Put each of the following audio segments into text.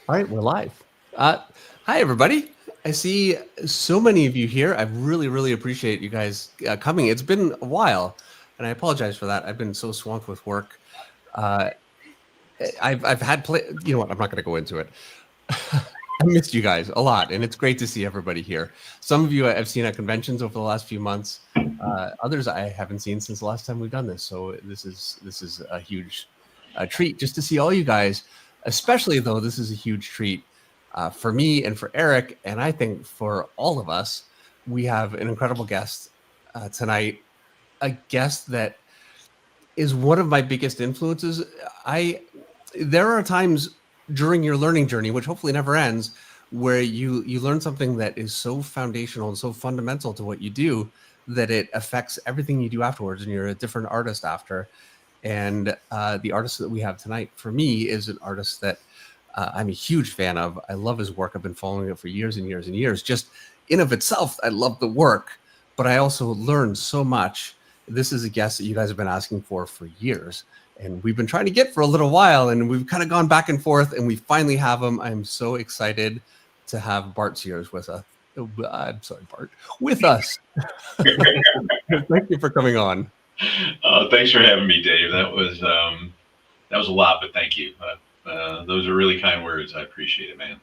All right, we're live. Hi, everybody. I see so many of you here. I really, really appreciate you guys coming. It's been a while, and I apologize for that. I've been so swamped with work. Uh, I've had you know what? I'm not going to go into it. I missed you guys a lot, and it's great to see everybody here. Some of you I've seen at conventions over the last few months. Others I haven't seen since the last time we've done this. So this is a huge treat just to see all you guys. Especially though, this is a huge treat for me and for Eric, and I think for all of us. We have an incredible guest tonight, a guest that is one of my biggest influences. There are times during your learning journey, which hopefully never ends, where you learn something that is so foundational and so fundamental to what you do that it affects everything you do afterwards, and you're a different artist after. And the artist that we have tonight, for me, is an artist that I'm a huge fan of. I love his work. I've been following it for years and years and years. Just in of itself, I love the work, but I also learned so much. This is a guest that you guys have been asking for years, and we've been trying to get for a little while, and we've kind of gone back and forth, and we finally have him. I'm so excited to have Bart Sears with us. I'm sorry, Bart, with us. Thank you for coming on. Thanks for having me, Dave. That was a lot, but thank you. Those are really kind words. I appreciate it, man.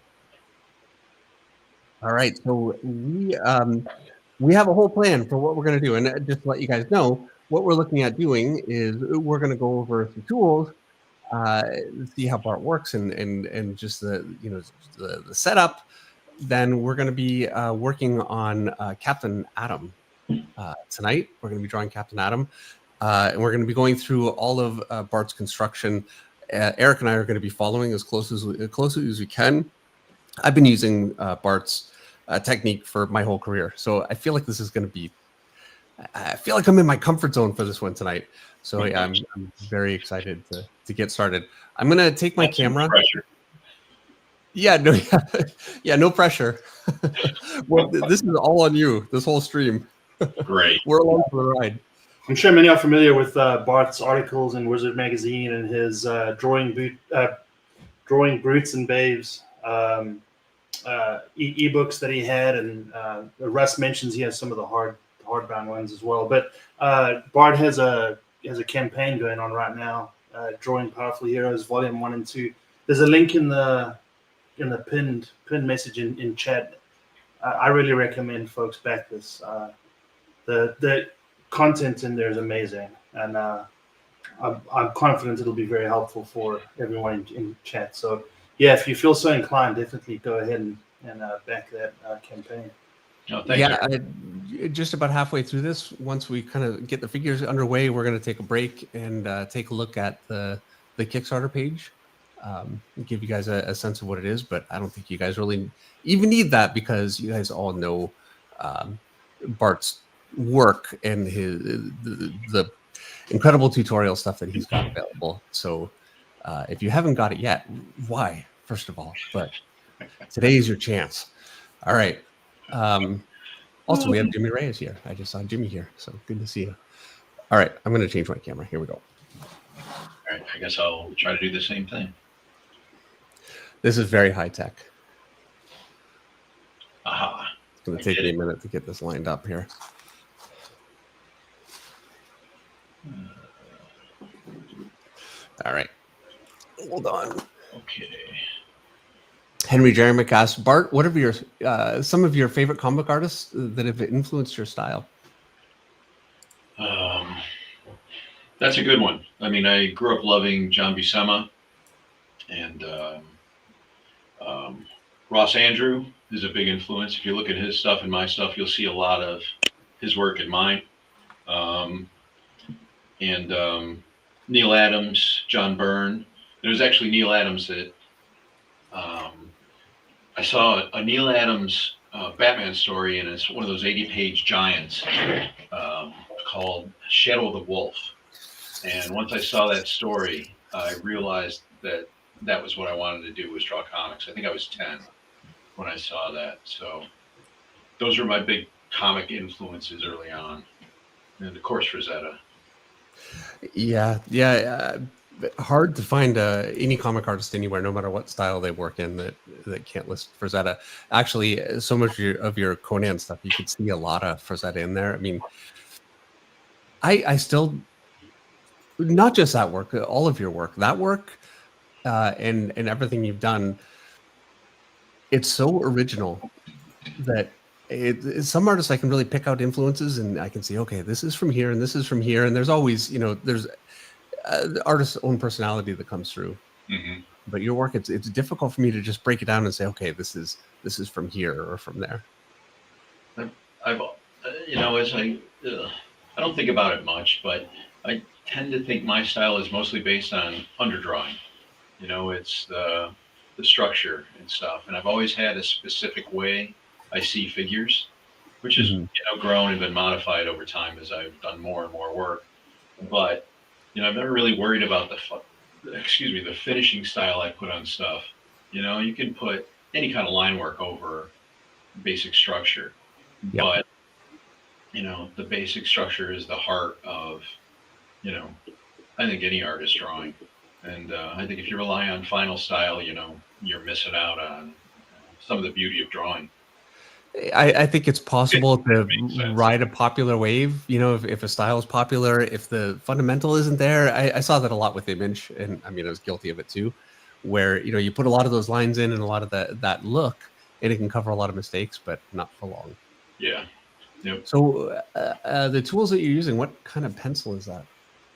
All right, so we have a whole plan for what we're going to do, and just to let you guys know, what we're looking at doing is we're going to go over some tools, see how Bart works, and just the setup. Then we're going to be working on Captain Atom tonight. We're going to be drawing Captain Atom, and we're going to be going through all of Bart's construction. Eric and I are going to be following as closely as we can. I've been using Bart's technique for my whole career, so I feel like this is going to be. I feel like I'm in my comfort zone for this one tonight. So yeah, I'm very excited to get started. I'm going to take my camera. Yeah, no pressure. Well, this is all on you. This whole stream. Great. We're along for the ride. I'm sure many are familiar with Bart's articles in Wizard Magazine and his drawing brutes and babes ebooks that he had, and Russ mentions he has some of the hardbound ones as well. But Bart has a campaign going on right now, Drawing Powerful Heroes Volume 1 and 2. There's a link in the pinned message in chat. I really recommend folks back this. The content in there is amazing, and I'm confident it'll be very helpful for everyone in chat. So yeah, if you feel so inclined, definitely go ahead and back that campaign. Oh, just about halfway through this, once we kind of get the figures underway, we're going to take a break and take a look at the Kickstarter page, give you guys a sense of what it is. But I don't think you guys really even need that, because you guys all know Bart's work and the incredible tutorial stuff that he's got available. So if you haven't got it yet, why, first of all? But today is your chance. All right. Also, we have Jimmy Reyes here. I just saw Jimmy here, so good to see you. All right, I'm going to change my camera. Here we go. All right, I guess I'll try to do the same thing. This is very high tech. Aha. It's going to take me a minute to get this lined up here. All right. Hold on. Okay. Henry Jeremick asks, Bart, what are your some of your favorite comic artists that have influenced your style? That's a good one. I mean, I grew up loving John Buscema, and Ross Andrew is a big influence. If you look at his stuff and my stuff, you'll see a lot of his work in mine. And Neil Adams, John Byrne. There's actually Neil Adams that I saw a Neil Adams Batman story, and it's one of those 80-page giants called Shadow of the Wolf. And once I saw that story, I realized that that was what I wanted to do, was draw comics. I think I was 10 when I saw that. So those were my big comic influences early on. And of course, Rosetta. Yeah. hard to find any comic artist anywhere, no matter what style they work in, that can't list Frazetta. Actually, so much of your Conan stuff, you could see a lot of Frazetta in there. I mean, I still, not just that work, all of your work, that work, and everything you've done, it's so original that some artists I can really pick out influences, and I can see, okay, this is from here and this is from here, and there's always, there's the artist's own personality that comes through. Hmm. But your work, it's difficult for me to just break it down and say, okay, this is from here or from there. I've, as I don't think about it much, but I tend to think my style is mostly based on underdrawing. It's the structure and stuff, and I've always had a specific way I see figures, which has grown and been modified over time as I've done more and more work. But I've never really worried about the finishing style I put on stuff. You can put any kind of line work over basic structure, Yep. but the basic structure is the heart of I think any artist drawing. And I think if you rely on final style, you're missing out on some of the beauty of drawing. I think it's possible to Makes sense. ride a popular wave, if a style is popular, if the fundamental isn't there. I saw that a lot with Image, and I mean, I was guilty of it too, where, you put a lot of those lines in and a lot of that look, and it can cover a lot of mistakes, but not for long. Yeah. Yep. So the tools that you're using, what kind of pencil is that?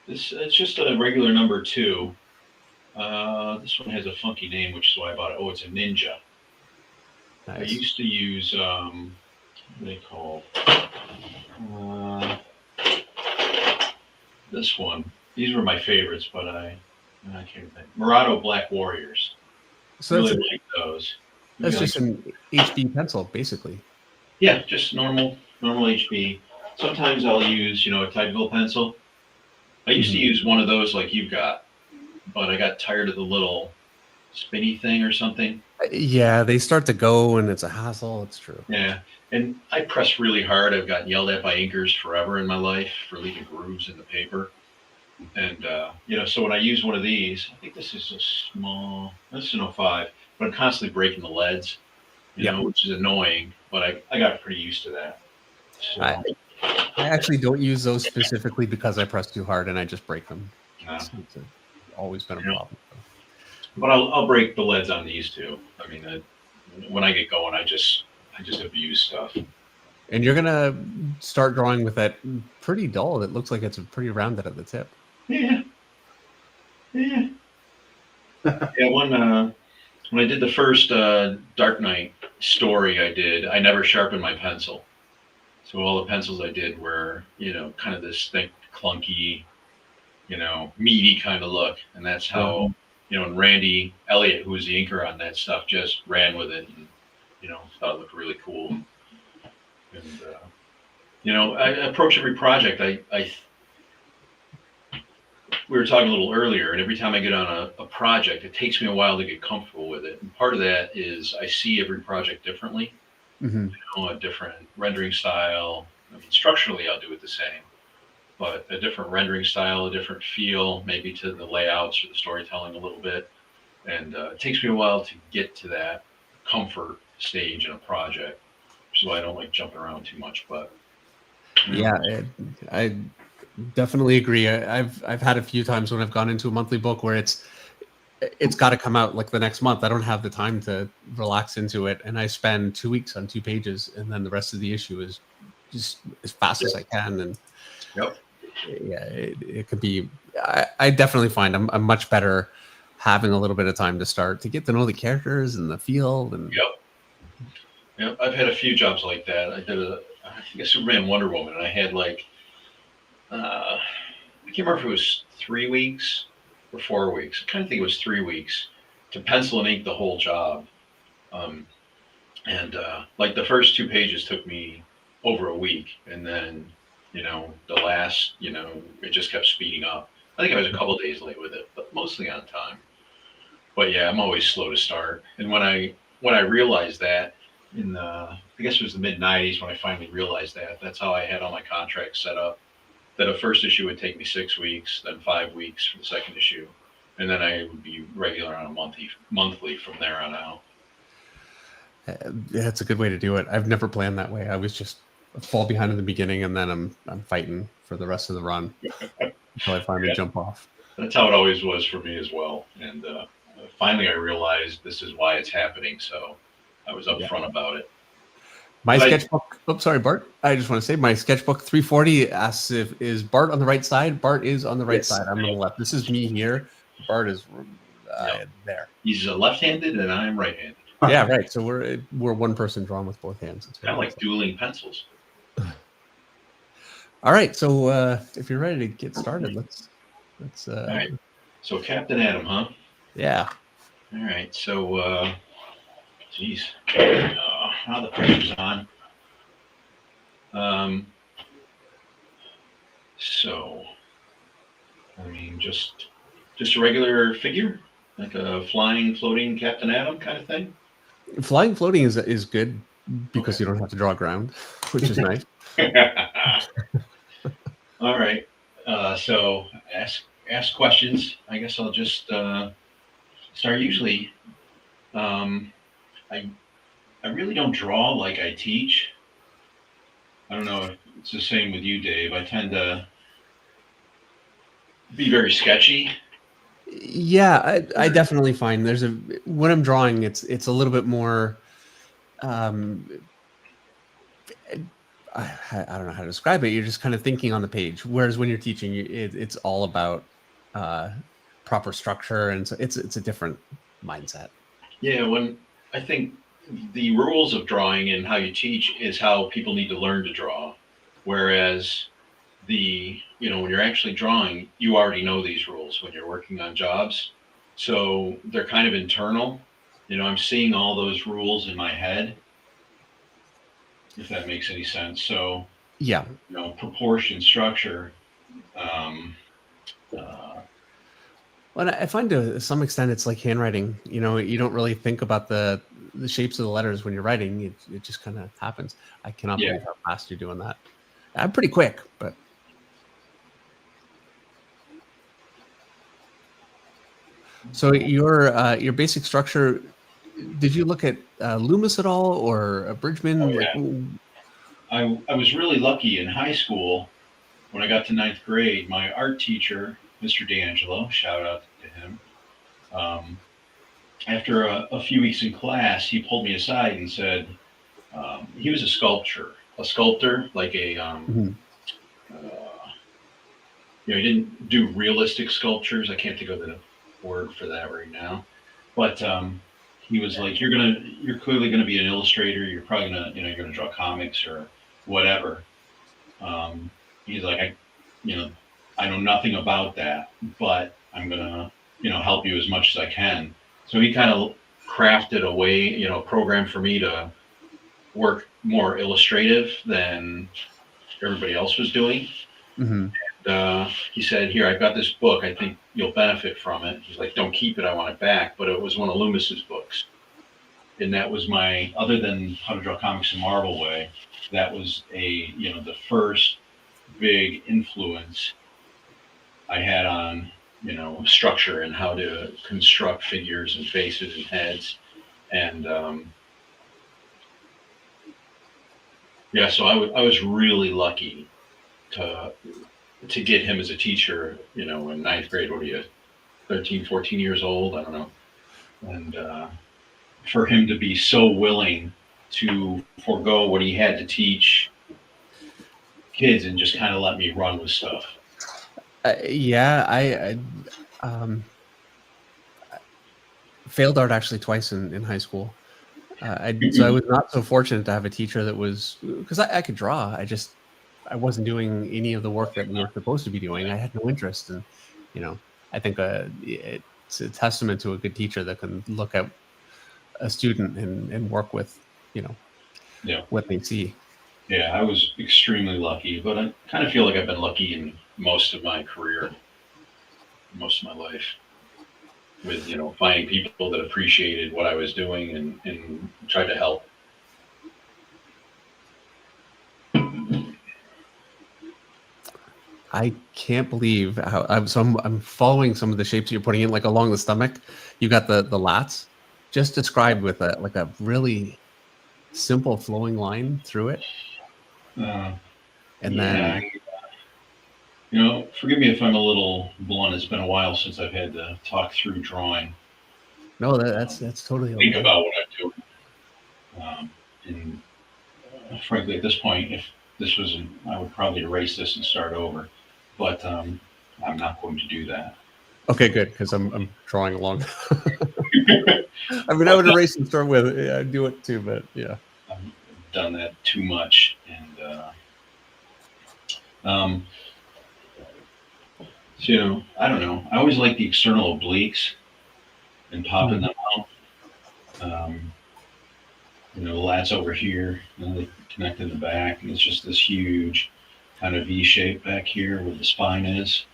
It's just a regular number 2. This one has a funky name, which is why I bought it. Oh, it's a Ninja. I Nice. used to use what are they called? This one. These were my favorites, but I can't think. Murado Black Warriors. So Really like those. that's Really just an HB pencil, basically. Yeah, just normal HB. Sometimes I'll use, a Typeville pencil. I used to use one of those like you've got, but I got tired of the little spinny thing or something. Yeah, they start to go, and it's a hassle. It's true. Yeah, and I press really hard. I've gotten yelled at by inkers forever in my life for leaving grooves in the paper. And, so when I use one of these, I think this is this is an 05, but I'm constantly breaking the leads, which is annoying, but I got pretty used to that. So, I actually don't use those specifically because I press too hard and I just break them. It's always been a problem. But I'll break the leads on these too. I mean, when I get going, I just abuse stuff. And you're gonna start drawing with that pretty dull. It looks like it's pretty rounded at the tip. Yeah. Yeah. When I did the first Dark Knight story I never sharpened my pencil. So all the pencils I did were, kind of this thick, clunky, meaty kind of look. And that's how, and Randy Elliott, who was the inker on that stuff, just ran with it and, thought it looked really cool. And, I approach every project. We were talking a little earlier, and every time I get on a project, it takes me a while to get comfortable with it. And part of that is I see every project differently. A different rendering style. I mean, structurally, I'll do it the same, but a different rendering style, a different feel, maybe to the layouts or the storytelling a little bit. And it takes me a while to get to that comfort stage in a project, which is why I don't like jumping around too much. But yeah, I definitely agree. I've had a few times when I've gone into a monthly book where it's got to come out like the next month. I don't have the time to relax into it, and I spend 2 weeks on 2 pages, and then the rest of the issue is just as fast as I can. And yeah, it could be. I definitely find I'm much better having a little bit of time to start to get to know the characters and the feel. And I've had a few jobs like that. I did I think a Superman Wonder Woman, and I had like I can't remember if it was 3 weeks or 4 weeks. I kind of think it was 3 weeks to pencil and ink the whole job. And like the first 2 pages took me over a week, and then the last it just kept speeding up. I think I was a couple days late with it, but mostly on time. But yeah, I'm always slow to start. And when I realized that in I guess it was the mid '90s when I finally realized that, that's how I had all my contracts set up. That a first issue would take me 6 weeks, then 5 weeks for the second issue, and then I would be regular on a monthly from there on out. That's a good way to do it. I've never planned that way. I was just fall behind in the beginning, and then I'm fighting for the rest of the run until I finally jump off. That's how it always was for me as well. And finally, I realized this is why it's happening. So I was upfront about it. My But sketchbook. Oh, sorry, Bart. I just want to say my sketchbook 340 asks if is Bart on the right side. Bart is on the right side. I'm on the left. This is me here. Bart is there. He's left-handed, and I'm right-handed. Yeah, right. So we're one person drawing with both hands. It's kind of like dueling pencils. All right. So if you're ready to get started, let's. All right. So Captain Adam, huh? Yeah. All right. So, geez, now the pressure's on. So, I mean, just a regular figure, like a flying, floating Captain Adam kind of thing. Flying, floating is good because you don't have to draw ground, which is nice. All right. So ask questions. I guess I'll just start. Usually, I really don't draw like I teach. I don't know if it's the same with you, Dave. I tend to be very sketchy. Yeah, I definitely find when I'm drawing, it's a little bit more. I don't know how to describe it. You're just kind of thinking on the page, whereas when you're teaching, it's all about proper structure, and so it's a different mindset. Yeah, when I think the rules of drawing and how you teach is how people need to learn to draw, whereas when you're actually drawing, you already know these rules when you're working on jobs, so they're kind of internal. I'm seeing all those rules in my head, if that makes any sense. So yeah, proportion, structure. Well, I find to some extent it's like handwriting. You don't really think about the shapes of the letters when you're writing. It just kind of happens. I cannot believe how fast you're doing that. I'm pretty quick, but. So your basic structure, did you look at Loomis at all or Bridgman? Oh, yeah. I was really lucky in high school when I got to 9th grade. My art teacher, Mr. D'Angelo, shout out to him. After a few weeks in class, he pulled me aside and said, he was a sculptor, like a he didn't do realistic sculptures. I can't think of the word for that right now, but he was like, you're clearly gonna be an illustrator. You're probably you're gonna draw comics or whatever. He's like, I know nothing about that, but I'm gonna help you as much as I can. So he kind of crafted a way, a program for me to work more illustrative than everybody else was doing. Mm-hmm. And he said, here, I've got this book. I think you'll benefit from it. He's like, don't keep it. I want it back. But it was one of Loomis's books. And that was other than How to Draw Comics the Marvel Way, that was the first big influence I had on, structure and how to construct figures and faces and heads. And so I was really lucky to get him as a teacher, in 9th grade. What are you, 13, 14 years old? I don't know. And for him to be so willing to forego what he had to teach kids and just kind of let me run with stuff. I failed art actually twice in high school. So I was not so fortunate to have a teacher that was, because I could draw. I wasn't doing any of the work that we were supposed to be doing. I had no interest in, I think it's a testament to a good teacher that can look at a student and work with, what they see. Yeah, I was extremely lucky, but I kind of feel like I've been lucky in most of my career, most of my life, with finding people that appreciated what I was doing and tried to help. I can't believe how I'm following some of the shapes you're putting in, like along the stomach. You got the lats just described with a really simple flowing line through it, Uh, and yeah, then forgive me if I'm a little blunt. It's been a while since I've had to talk through drawing, no, that's totally think okay. about what I'm doing. And frankly, at this point, if this was, I would probably erase this and start over. But I'm not going to do that. Okay, good, because I'm drawing along. I mean, I Well, would erase and start with. Yeah, I'd do it too, but yeah. I've done that too much, and um, so I don't know. I always like the external obliques and popping Mhm. them out. Um, the lats over here, they connect in the back, and it's just this huge kind of V shape back here where the spine is.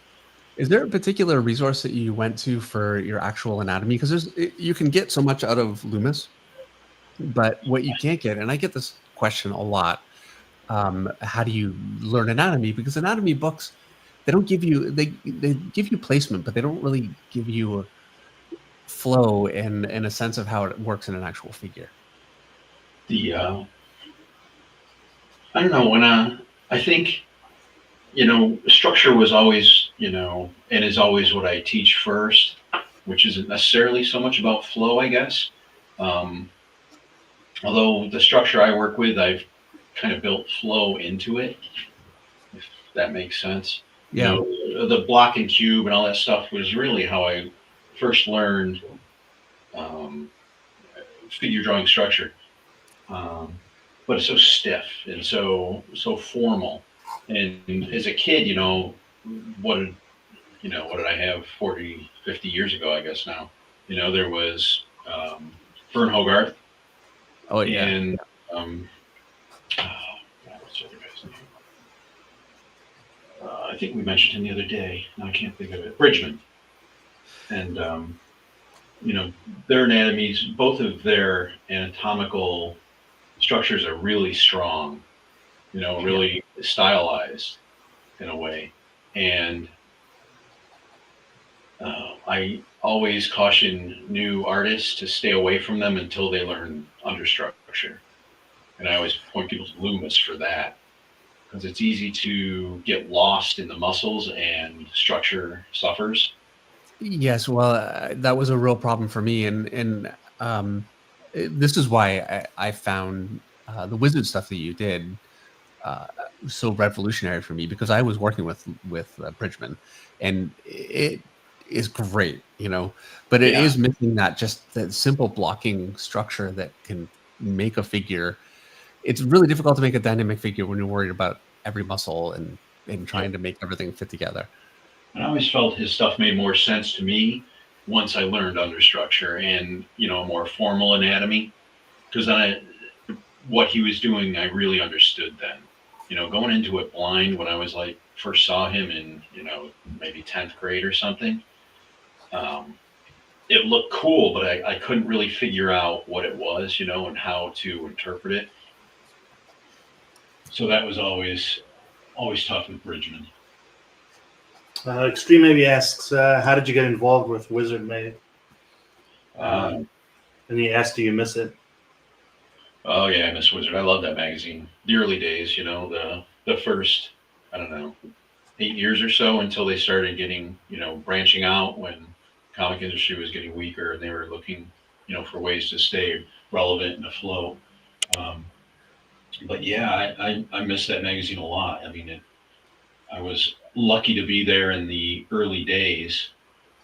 Is there a particular resource that you went to for your actual anatomy? Because you can get so much out of Loomis, but what you can't get, and I get this question a lot, how do you learn anatomy? Because anatomy books, they don't give you they give you placement, but they don't really give you a flow and a sense of how it works in an actual figure. The I don't know when I think structure was always and is always what I teach first, which isn't necessarily so much about flow, I guess. Um, Although the structure I work with, I've kind of built flow into it, if that makes sense. Yeah. The block and cube and all that stuff was really how I first learned um, figure drawing structure. Um, but it's so stiff and so formal. And as a kid, what did what did I have 40, 50 years ago? I guess now, there was Vern Hogarth Oh yeah. and oh, God, what's the other guy's name? I think we mentioned him the other day. Now I can't think of it. Bridgman. And, you know, their anatomies, both of their anatomical structures are really strong, Yeah. really stylized in a way. And I always caution new artists to stay away from them until they learn understructure. And I always point people to Loomis for that because it's easy to get lost in the muscles and structure suffers. Yes, well, that was a real problem for me, and this is why I found the wizard stuff that you did uh, so revolutionary for me because I was working with Bridgman, and it is great, but it Yeah. is missing that simple blocking structure that can make a figure. It's really difficult to make a dynamic figure when you're worried about every muscle and Yep. trying to make everything fit together. And I always felt his stuff made more sense to me once I learned understructure and, a more formal anatomy. Because what he was doing, I really understood then. Going into it blind when I was like, first saw him in, maybe 10th grade or something, um, it looked cool, but I couldn't really figure out what it was, and how to interpret it. So that was always tough with Bridgman. Extreme maybe asks, how did you get involved with Wizard Made? Uh, And he asked, do you miss it? oh yeah, Miss Wizard. I love that magazine. The early days, the first, I don't know, 8 years or so until they started getting, branching out when comic industry was getting weaker and they were looking, for ways to stay relevant and afloat. Um, but yeah, I miss that magazine a lot. I mean, I was lucky to be there in the early days,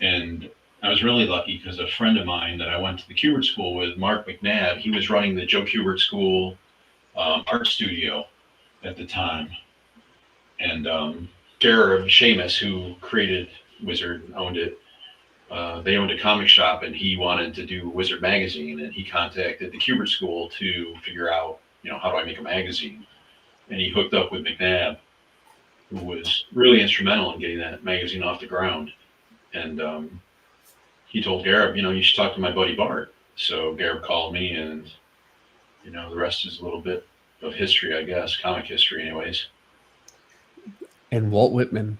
and I was really lucky because a friend of mine that I went to the Kubert School with, Mark McNabb, he was running the Joe Kubert School art studio at the time, and Garrett Seamus, who created Wizard, owned it. They owned a comic shop, and he wanted to do Wizard magazine, and he contacted the Kubert School to figure out, how do I make a magazine? And he hooked up with McNabb, who was really instrumental in getting that magazine off the ground. And he told Garrett, you should talk to my buddy Bart. So Garrett called me, and the rest is a little bit of history, I guess, comic history, anyways. And Walt Whitman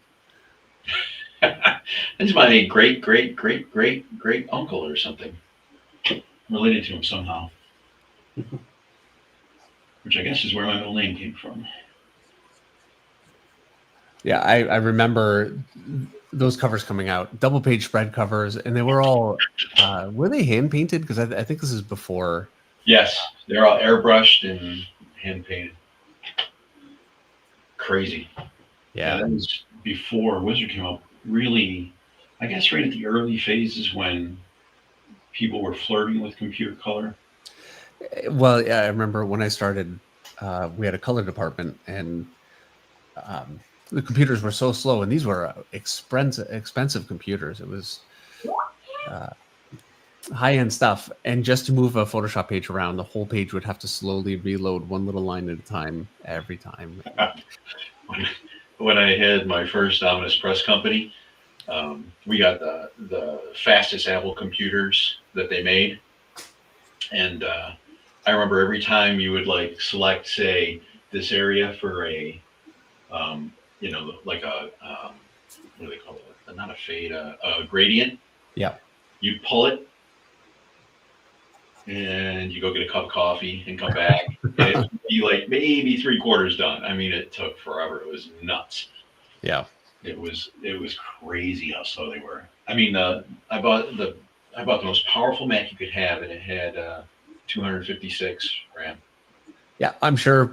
That's my great great great great great uncle or something. Related to him somehow, which I guess is where my middle name came from. Yeah, I remember those covers coming out, double page spread covers, and they were all were they hand painted? Because I think this is before. Yes, they're all airbrushed and hand painted. Crazy. Yeah, Yeah. that was before Wizard came out. Really, I guess right at the early phases when people were flirting with computer color. Well, yeah, I remember when I started, we had a color department, and um, the computers were so slow, and these were expensive computers. It was uh, high end stuff, and just to move a Photoshop page around, the whole page would have to slowly reload one little line at a time every time. When I had my first Ominous Press company, we got the fastest Apple computers that they made, and I remember every time you would like select, say, this area for a, like a, what do they call it? Not a fade, a gradient. Yeah, You pull it, and you go get a cup of coffee and come back, and it would be like maybe three-quarters done. I mean, it took forever. It was nuts. yeah. It was crazy how slow they were. I mean, I bought the I bought the most powerful Mac you could have, and it had 256 RAM. Yeah, I'm sure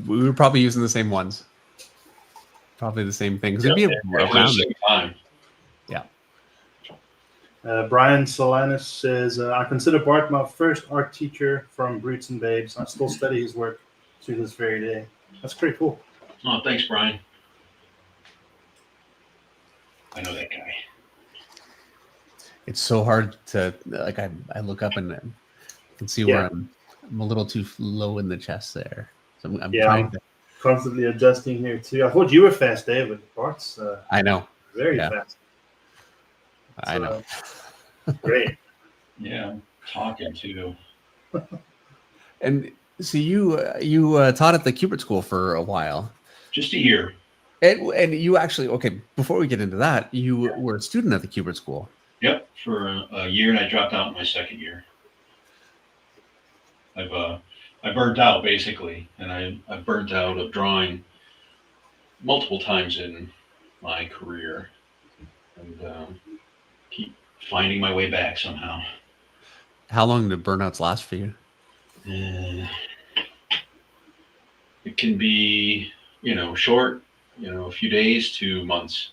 we were probably using the same ones. Probably the same things. It'd be At the around. same time. Yeah. Brian Solanus says, I consider Bart my first art teacher from Brutes and Babes. I still study his work to this very day. That's pretty cool. Oh, thanks, Brian. I know that guy. It's so hard to like. I look up and I can see where I'm a little too low in the chest there. So I'm trying to. Constantly adjusting here too. I thought you were fast, David. Bart's I know. very Yeah. fast. I know. Great. Yeah, I'm talking to. And so you taught at the Cubert School for a while, Just a year. and you actually Before we get into that, you were a student at the Cubert School. Yep, for a year, and I dropped out in my second year. I burnt out basically, and I burnt out of drawing multiple times in my career, and keep finding my way back somehow. How long did burnouts last for you? It can be, short, a few days to months.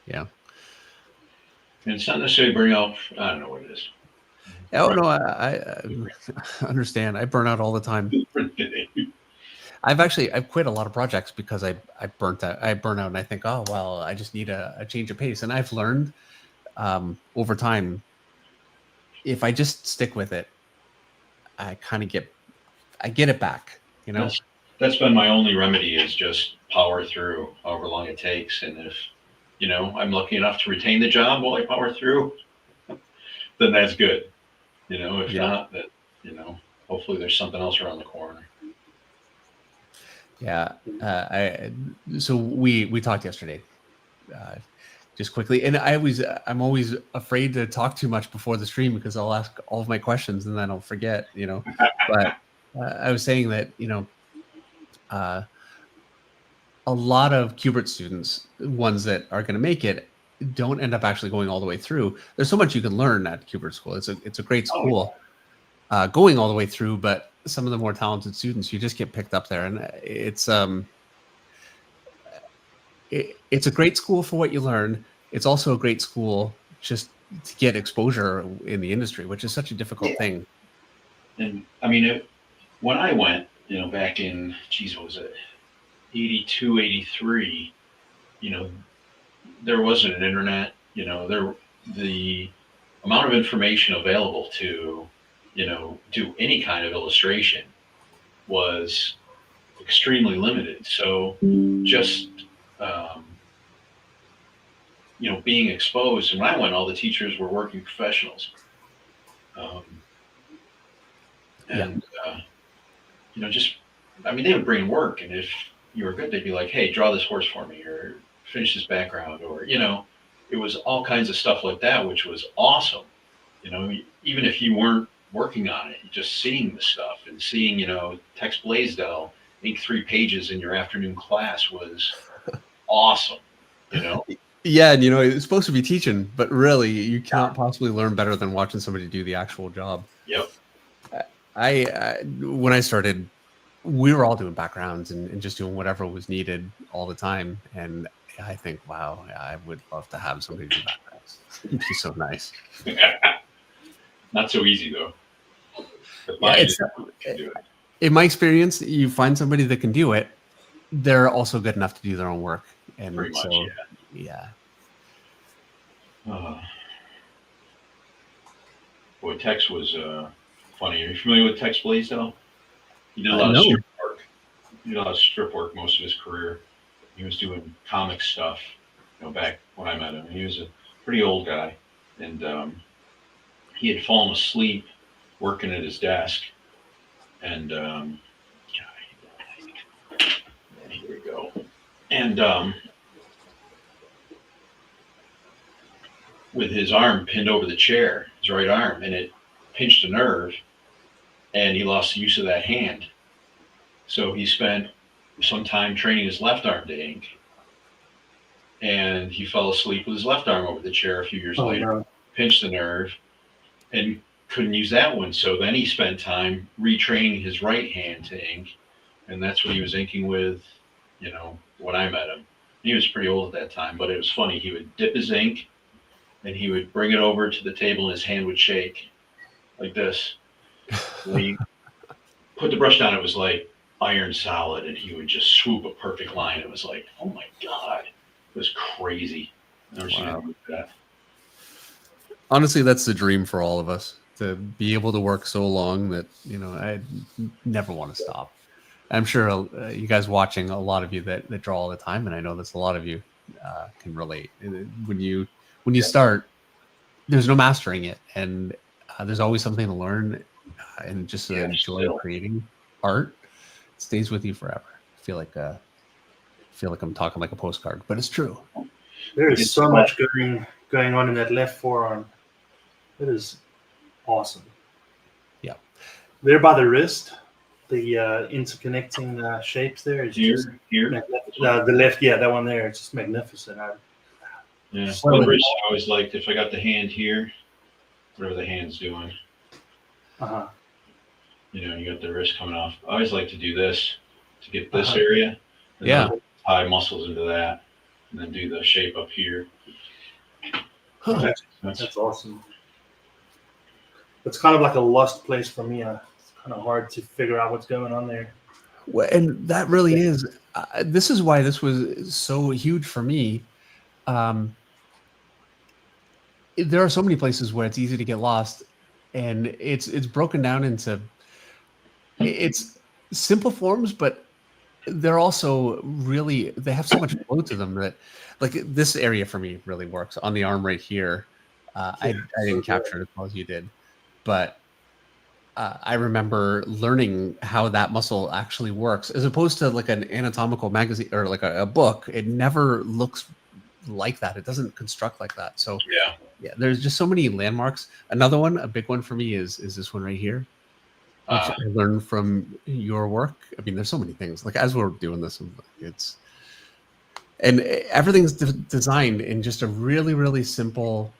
Yeah. And it's not necessarily burnout. I don't know what it is. Oh no, I understand. I burn out all the time. I've quit a lot of projects because I burnt out. I burn out, and I think, oh well, I just need a change of pace. And I've learned over time, if I just stick with it, I kind of get it back. That's been my only remedy, is just power through however long it takes. And if I'm lucky enough to retain the job while I power through, then that's good. If not, that hopefully there's something else around the corner. Yeah. So we talked yesterday, just quickly, and I'm always afraid to talk too much before the stream because I'll ask all of my questions and then I'll forget. But I was saying that a lot of Cubert students, ones that are going to make it, don't end up actually going all the way through. There's so much you can learn at Cubert School. It's a great school, going all the way through. But some of the more talented students, you just get picked up there, and it's a great school for what you learn. It's also a great school just to get exposure in the industry, which is such a difficult thing. And I mean, when I went, back in, what was it, 82, 83, there wasn't an internet, the amount of information available to, do any kind of illustration was extremely limited. So just, being exposed, and when I went, all the teachers were working professionals. They would bring work, and if you were good, they'd be like, hey, draw this horse for me, or finish this background, or, it was all kinds of stuff like that, which was awesome. You know, even if you weren't working on it, just seeing the stuff and seeing, you know, Tex Blaisdell ink 3 pages in your afternoon class was awesome, you know? Yeah, and it's supposed to be teaching, but really, you cannot possibly learn better than watching somebody do the actual job. Yep. When I started, we were all doing backgrounds and just doing whatever was needed all the time. And I think, wow, I would love to have somebody do backgrounds. It'd be so nice. Not so easy though. Yeah, in my experience, you find somebody that can do it, they're also good enough to do their own work. And pretty much, so, yeah. Boy, Tex was funny. Are you familiar with Tex Blaisdell? He did a lot of strip work. He did a lot of strip work most of his career. He was doing comic stuff, you know, back when I met him. He was a pretty old guy, and he had fallen asleep working at his desk. And here we go. And with his arm pinned over the chair, his right arm, and it pinched a nerve, and he lost the use of that hand. So he spent some time training his left arm to ink, and he fell asleep with his left arm over the chair a few years later, no. pinched the nerve, and couldn't use that one. So then he spent time retraining his right hand to ink, and that's what he was inking with, you know, when I met him. He was pretty old at that time, but it was funny. He would dip his ink, and he would bring it over to the table, and his hand would shake like this. When he put the brush down, it was like iron solid, and he would just swoop a perfect line. It was like, oh my God, it was crazy. I've never seen anything like that. Honestly, that's the dream for all of us, to be able to work so long that, I never want to stop. I'm sure you guys watching, a lot of you that draw all the time, and I know that's a lot of you can relate. When you start, there's no mastering it, and there's always something to learn, and just the joy of creating art stays with you forever. I feel like I'm talking like a postcard, but it's true. There is so much going on in that left forearm. It is awesome. Yeah. There by the wrist, the interconnecting shapes there. Is Here. The left, that one there. It's just magnificent. Yeah. Well, the wrist, I always liked, if I got the hand here, whatever the hand's doing. You know, you got the wrist coming off. I always like to do this to get this area. And tie muscles into that, and then do the shape up here. That's awesome. It's kind of like a lost place for me. It's kind of hard to figure out what's going on there. Well, and that really is. This is why this was so huge for me. There are so many places where it's easy to get lost, and it's broken down into it's simple forms, but they're also really, they have so much flow to them that, like, this area for me really works on the arm right here. I didn't capture it as well as you did, but I remember learning how that muscle actually works, as opposed to like an anatomical magazine or like a book. It never looks like that. It doesn't construct like that. So yeah, there's just so many landmarks. Another one, a big one for me is this one right here. I learned from your work. I mean, there's so many things. Like, as we're doing this, and everything's designed in just a really, really simple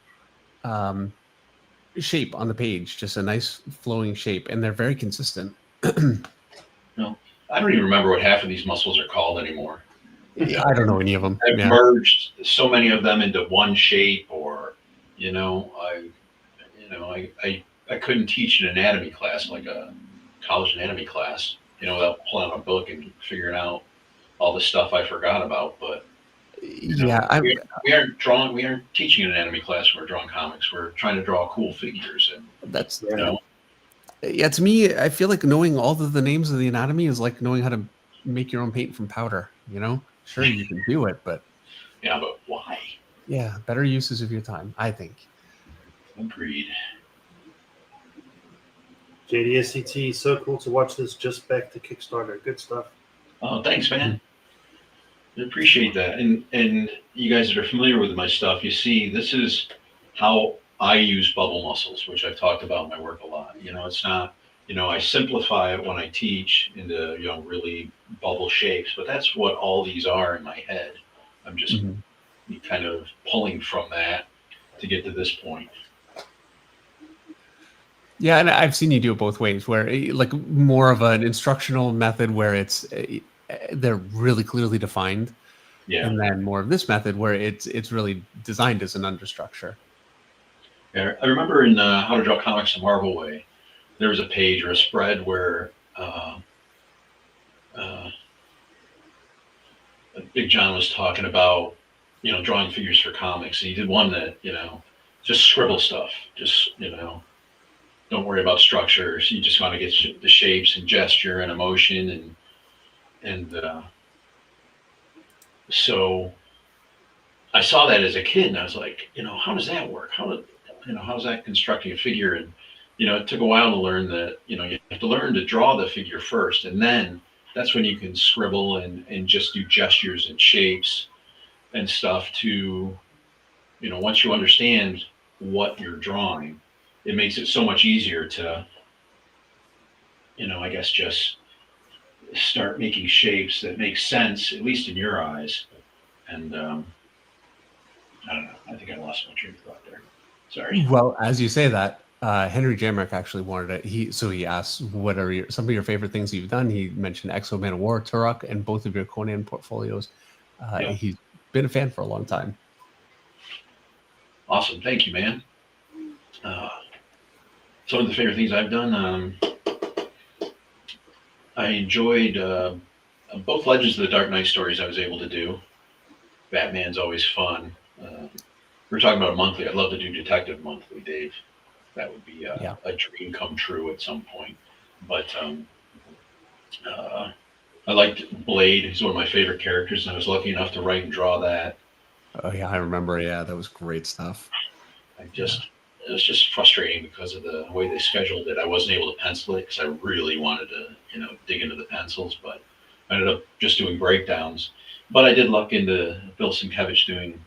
shape on the page, just a nice flowing shape, and they're very consistent. No, I don't even remember what half of these muscles are called anymore. Yeah, I don't know any of them. I've merged so many of them into one shape, or I couldn't teach an anatomy class, like a college anatomy class, without pulling out a book and figuring out all the stuff I forgot about. But we aren't teaching an anatomy class when we're drawing comics. We're trying to draw cool figures, and that's yeah. To me, I feel like knowing all of the names of the anatomy is like knowing how to make your own paint from powder. Sure, you can do it, but but why? Yeah, better uses of your time, I think. Agreed. JDSCT, so cool to watch this just back to Kickstarter. Good stuff. Oh, thanks, man. I appreciate that. And you guys that are familiar with my stuff, you see, this is how I use bubble muscles, which I've talked about in my work a lot. It's not, I simplify it when I teach into, really bubble shapes, but that's what all these are in my head. I'm just Mhm. kind of pulling from that to get to this point. Yeah, and I've seen you do it both ways, where like more of an instructional method where they're really clearly defined, Yeah. and then more of this method where it's really designed as an understructure. Yeah, I remember in How to Draw Comics the Marvel Way, there was a page or a spread where uh, Big John was talking about, drawing figures for comics. And he did one that, just scribble stuff. Just, don't worry about structures. You just want to get the shapes and gesture and emotion. And so I saw that as a kid and I was like, how does that work? How's that constructing a figure? And, it took a while to learn that, you have to learn to draw the figure first. And then that's when you can scribble and just do gestures and shapes and stuff to, once you understand what you're drawing, it makes it so much easier to, I guess just start making shapes that make sense, at least in your eyes. And I don't know. I think I lost my train of thought there. Sorry. Well, as you say that, Henry Jamrick actually wanted it. He asked, "What are some of your favorite things you've done?" He mentioned Exo Man of War, Turok, and both of your Conan portfolios. Yeah. He's been a fan for a long time. Awesome. Thank you, man. Some of the favorite things I've done, I enjoyed both Legends of the Dark Knight stories I was able to do. Batman's always fun. We were talking about a monthly. I'd love to do Detective Monthly, Dave. That would be Yeah. a dream come true at some point. But I liked Blade. He's one of my favorite characters, and I was lucky enough to write and draw that. Oh yeah, I remember. Yeah, that was great stuff. It was just frustrating because of the way they scheduled it. I wasn't able to pencil it because I really wanted to, dig into the pencils, but I ended up just doing breakdowns. But I did luck into Bill Sienkiewicz doing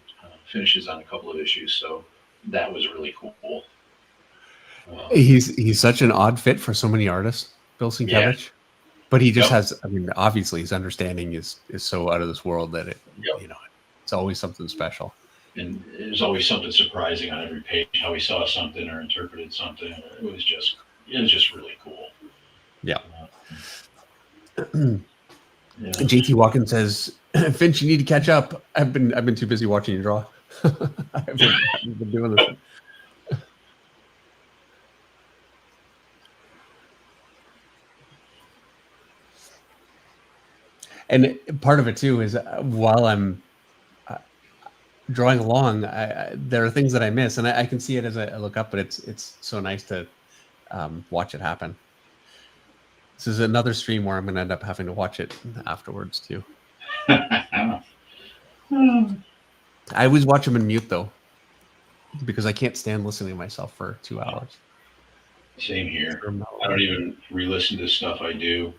finishes on a couple of issues, so that was really cool. He's such an odd fit for so many artists, Bill Yeah. Sienkiewicz. But he just Yep. has. I mean, obviously, his understanding is so out of this world that Yep. it's always something special. And there's always something surprising on every page. How he saw something or interpreted something. It was just really cool. Yeah. Yeah. JT Watkins says, "Finch, you need to catch up. I've been too busy watching you draw. I've been doing this." And part of it too is while I'm drawing along, there are things that I miss, and I can see it as I look up. But it's so nice to watch it happen. This is another stream where I'm going to end up having to watch it afterwards too. I always watch them in mute though, because I can't stand listening to myself for 2 hours. Same here. I don't even re-listen to stuff I do.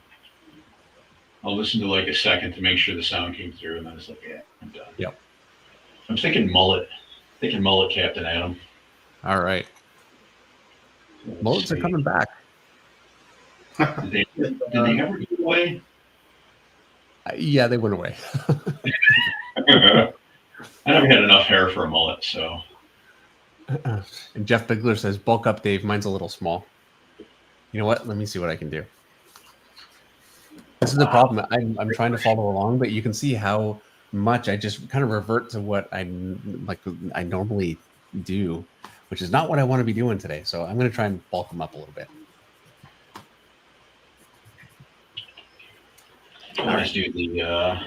I'll listen to like a second to make sure the sound came through, and then it's like, yeah, I'm done. Yep. I'm thinking mullet. Captain Adam. All right. Mullets are coming back. Did they ever get away? Yeah, they went away. I never had enough hair for a mullet, so. And Jeff Bigler says, "Bulk up, Dave. Mine's a little small." You know what? Let me see what I can do. This is the problem. I'm trying to follow along, but you can see how much I just kind of revert to what I normally do, which is not what I want to be doing today. So I'm going to try and bulk them up a little bit. Let's do the.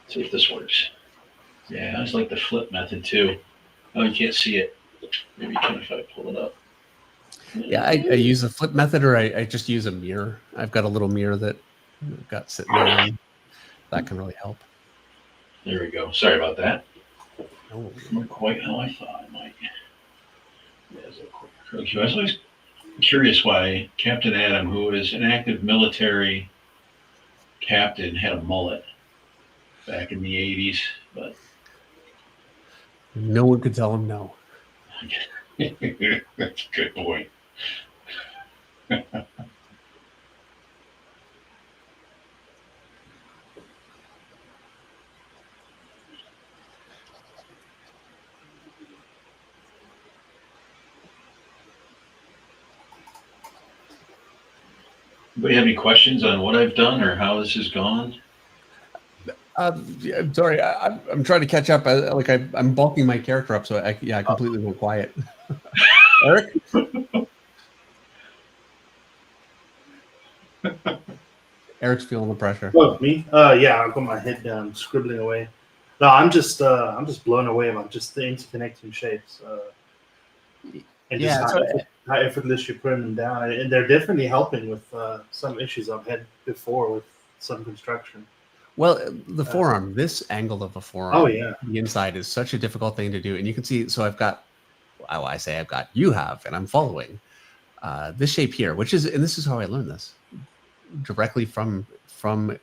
See if this works. Yeah, it's like the flip method too. Oh, you can't see it. Maybe you can if I pull it up. Yeah, I use a flip method, or I just use a mirror. I've got a little mirror that I've got sitting there. That can really help. There we go. Sorry about that. Oh. Not quite how I thought it might. There's a quick curly cue. I was always curious why Captain Adam, who is an active military captain, had a mullet. back in the 80s, but No one could tell him no. that's a good point. Anybody have any questions on what I've done or how this has gone? Yeah, sorry, I'm trying to catch up. I'm bulking my character up, so I completely went quiet. Eric, Eric's feeling the pressure. Oh, me? Yeah, I've got my head down, scribbling away. No, I'm just blown away by just the interconnecting shapes, and just Yeah, so how effortless you put them down, and they're definitely helping with some issues I've had before with some construction. well, the forearm, this angle of a forearm, Oh yeah, the inside is such a difficult thing to do, and you can see. So I've got, I say I've got, you have, and I'm following this shape here, which is, and this is how I learned this directly from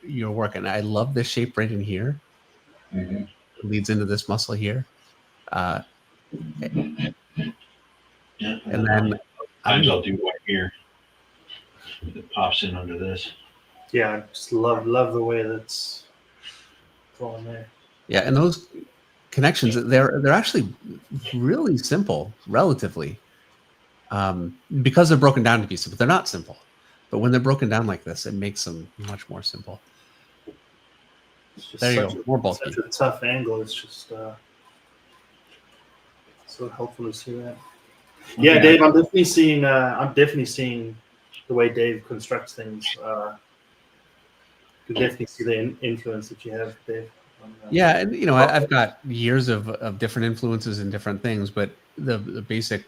your work, and I love this shape right in here. Mm-hmm. It leads into this muscle here, Yeah, and then sometimes I'll do one here that pops in under this. yeah, I just love the way that's going there. Yeah, and those connections, they're actually really simple, relatively, because they're broken down to be simple. They're not simple, but when they're broken down like this, it makes them much more simple. It's just There you such go, more bulky. such a tough angle. It's just so helpful to see that. Yeah, Okay. Dave, I'm definitely seeing the way Dave constructs things. You definitely see the influence that you have, Dave. Yeah, and I've got years of different influences and different things, but the basic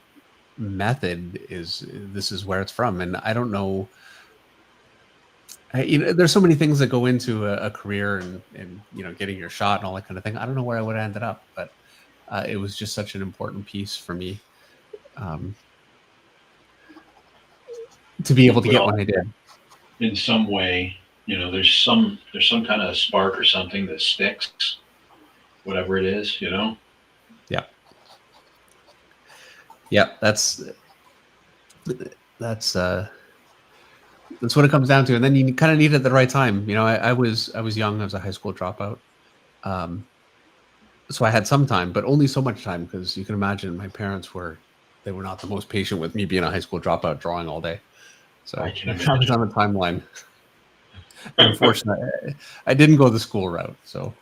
method is, this is where it's from, and I don't know. There's so many things that go into a career and getting your shot and all that kind of thing. I don't know where I would have ended up, but it was just such an important piece for me to be able to get what I did. In some way, there's some kind of spark or something that sticks, whatever it is, Yeah, that's what it comes down to, and then you kind of need it at the right time. I was young. I was a high school dropout, so I had some time, but only so much time, because you can imagine my parents were not the most patient with me being a high school dropout drawing all day. So I was on the timeline. Unfortunately, I didn't go the school route. So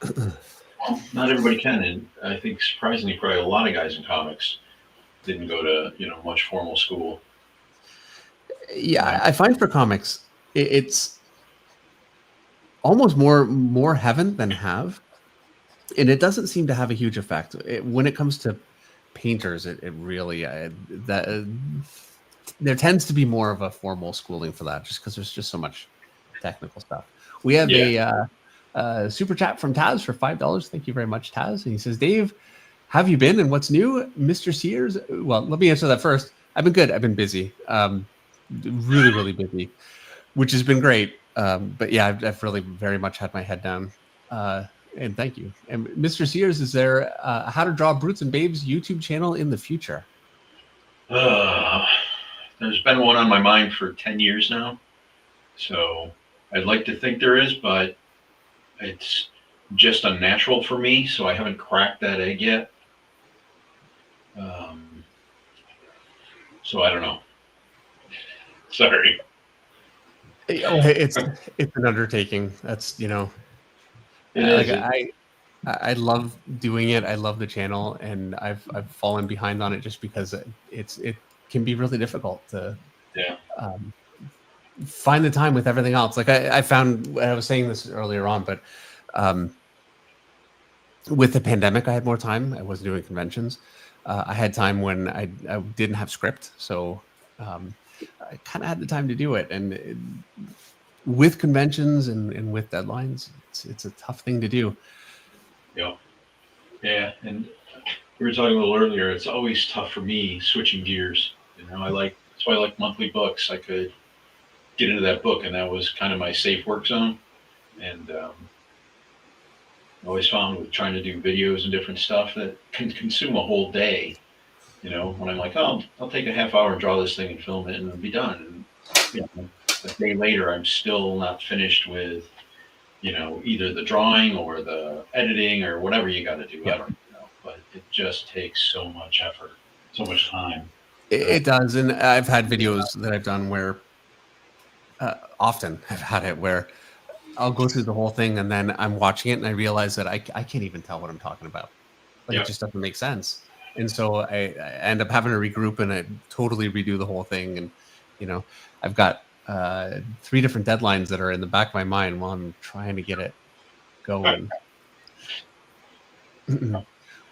Well, not everybody can, and I think surprisingly, probably a lot of guys in comics didn't go to much formal school. Yeah, I find for comics, it's almost more heaven than have, and it doesn't seem to have a huge effect when it comes to painters. It really there tends to be more of a formal schooling for that, just because there's just so much technical stuff. We have a super chat from Taz for $5. Thank you very much, Taz. And he says, Dave, have you been, and what's new, Mr. Sears? Well, let me answer that first. I've been good. I've been busy, really, really busy, which has been great. But yeah, I've really very much had my head down. And thank you. And Mr. Sears, is there a How to Draw Brutes and Babes YouTube channel in the future? There's been one on my mind for 10 years now. So I'd like to think there is, but it's just unnatural for me. So I haven't cracked that egg yet. So I don't know. Sorry. It's an undertaking. That's I love doing it. I love the channel, and I've fallen behind on it just because it can be really difficult to find the time with everything else. Like I found, I was saying this earlier on, but with the pandemic, I had more time. I wasn't doing conventions. I had time when I didn't have script, so I kind of had the time to do it. And with conventions and with deadlines, it's a tough thing to do. Yeah, and we were talking a little earlier. It's always tough for me switching gears. That's why I like monthly books. I could get into that book, and that was kind of my safe work zone. And I always found with trying to do videos and different stuff that can consume a whole day. You know, when I'm like, oh, I'll take a half hour and draw this thing and film it and it'll be done. And you know, a day later, I'm still not finished with, you know, either the drawing or the editing or whatever you got to do. I don't know, but it just takes so much effort, so much time. It does, and I've had videos that I've done where often I've had it where I'll go through the whole thing and then I'm watching it and I realize that I can't even tell what I'm talking about. Like Yep. it just doesn't make sense. And so I end up having to regroup and I totally redo the whole thing. And, you know, I've got 3 different deadlines that are in the back of my mind while I'm trying to get it going.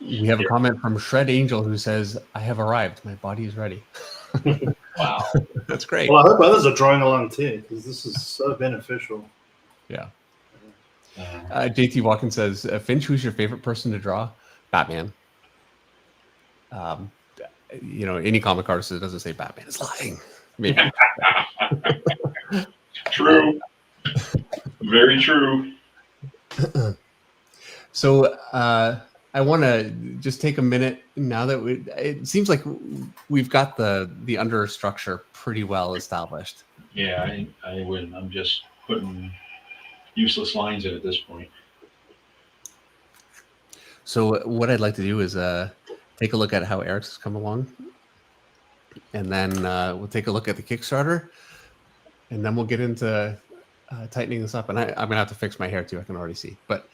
We have a comment from Shred Angel who says, I have arrived. My body is ready. Wow. That's great. Well, I hope others are drawing along too, because this is so beneficial. Yeah. JT Watkins says, Finch, who's your favorite person to draw? Batman. You know, any comic artist that doesn't say Batman is lying. Maybe. True. Very true. So I want to just take a minute now that it seems like we've got the under structure pretty well established. Yeah, I wouldn't. I'm just putting useless lines in at this point. So what I'd like to do is take a look at how Eric's has come along, and then we'll take a look at the Kickstarter, and then we'll get into tightening this up. And I'm gonna have to fix my hair too. I can already see, but.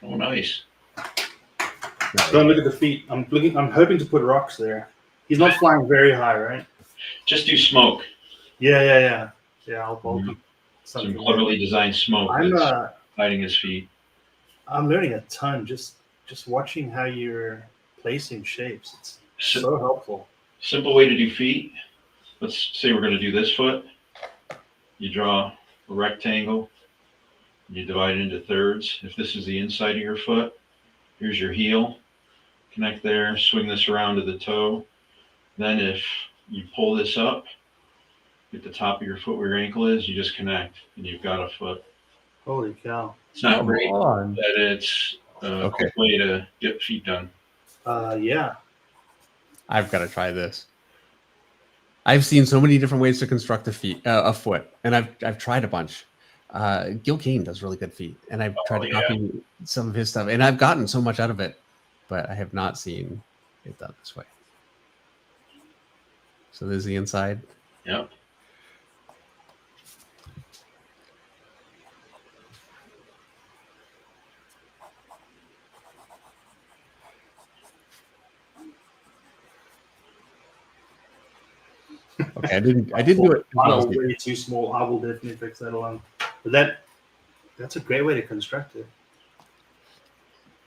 Oh, nice. Don't look at the feet. I'm hoping to put rocks there. He's not flying very high, right? Just do smoke. Yeah. I'll keep Some something. cleverly designed smoke that's hiding his feet. I'm learning a ton just watching how you're placing shapes. It's so helpful. Simple way to do feet. Let's say we're going to do this foot. You draw a rectangle. You divide it into thirds. If this is the inside of your foot, here's your heel. Connect there, swing this around to the toe. Then if you pull this up at the top of your foot where your ankle is, you just connect and you've got a foot. Holy cow. It's not great, on. but it's a quick way to get feet done. Yeah. I've got to try this. I've seen so many different ways to construct a foot, and I've tried a bunch. Gil Kane does really good feet, and I've tried to copy some of his stuff, and I've gotten so much out of it, but I have not seen it done this way. So there's the inside. Yep. Okay, I didn't do it. Mine was way too small. I will definitely fix that along. But that's a great way to construct it.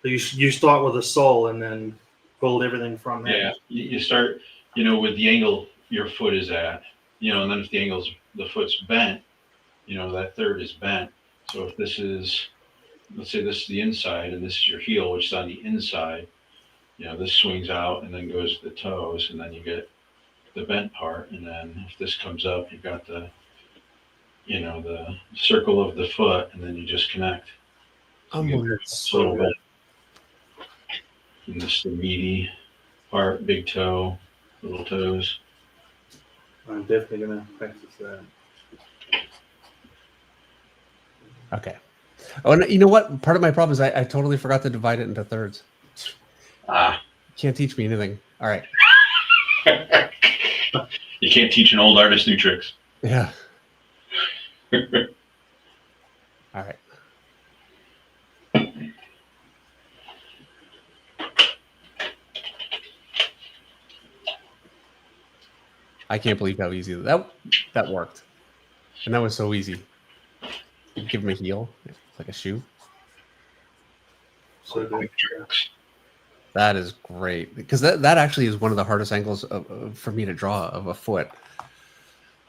So you start with a sole and then build everything from there. Yeah, you start, with the angle your foot is at, and then if the foot's bent, that third is bent. So if this is, let's say this is the inside and this is your heel, which is on the inside, this swings out and then goes to the toes, and then you get the bent part. And then if this comes up, you've got the circle of the foot, and then you just connect. So little bit. And this is the meaty part, big toe, little toes. I'm definitely gonna practice that. Okay. Oh, and you know what? Part of my problem is I totally forgot to divide it into thirds. Can't teach me anything. All right. You can't teach an old artist new tricks. Yeah. All right. I can't believe how easy that worked. And that was so easy. Give him a heel, like a shoe. So good. That is great, because that actually is one of the hardest angles for me to draw of a foot.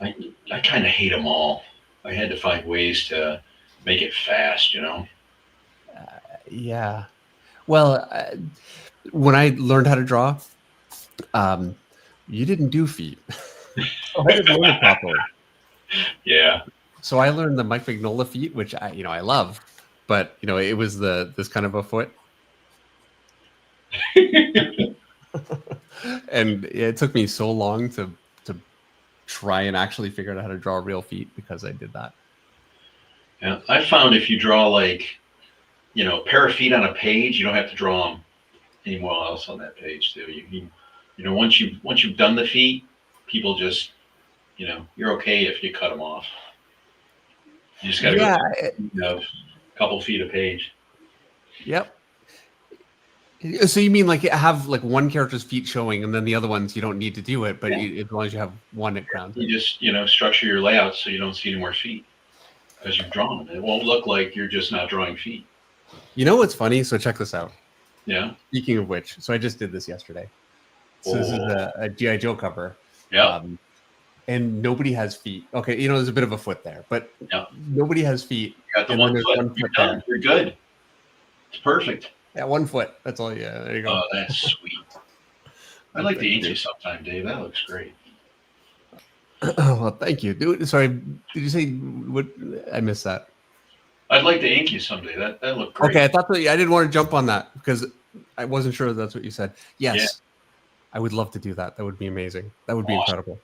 I kind of hate them all. I had to find ways to make it fast, Yeah. Well, when I learned how to draw, you didn't do feet. So I didn't learn it properly. Yeah. So I learned the Mike Vignola feat, which I love, but it was this kind of a foot. And it took me so long to try and actually figure out how to draw real feet because I did that. Yeah, I found if you draw like, a pair of feet on a page, you don't have to draw them anywhere else on that page too. Once you've done the feet, people just, you're okay if you cut them off. You just got to go, a couple feet a page. Yep. So you mean like have like one character's feet showing and then the other ones you don't need to do it, but as long as you have one at ground. You just, structure your layout so you don't see any more feet because you've drawn them. It won't look like you're just not drawing feet. You know what's funny? So check this out. Yeah. Speaking of which, so I just did this yesterday. So this is a G.I. Joe cover. Yeah. And nobody has feet. Okay, there's a bit of a foot there, but nobody has feet. You got the one foot. You're done. You're good. It's perfect. Yeah, 1 foot. That's all. Yeah, there you go. Oh, that's sweet. I'd like to ink you sometime, Dave. That looks great. Well, thank you. Sorry, did you say what? I missed that. I'd like to ink you someday. That looked great. Okay, I thought that I didn't want to jump on that because I wasn't sure that's what you said. Yes, yeah. I would love to do that. That would be amazing. That would be incredible.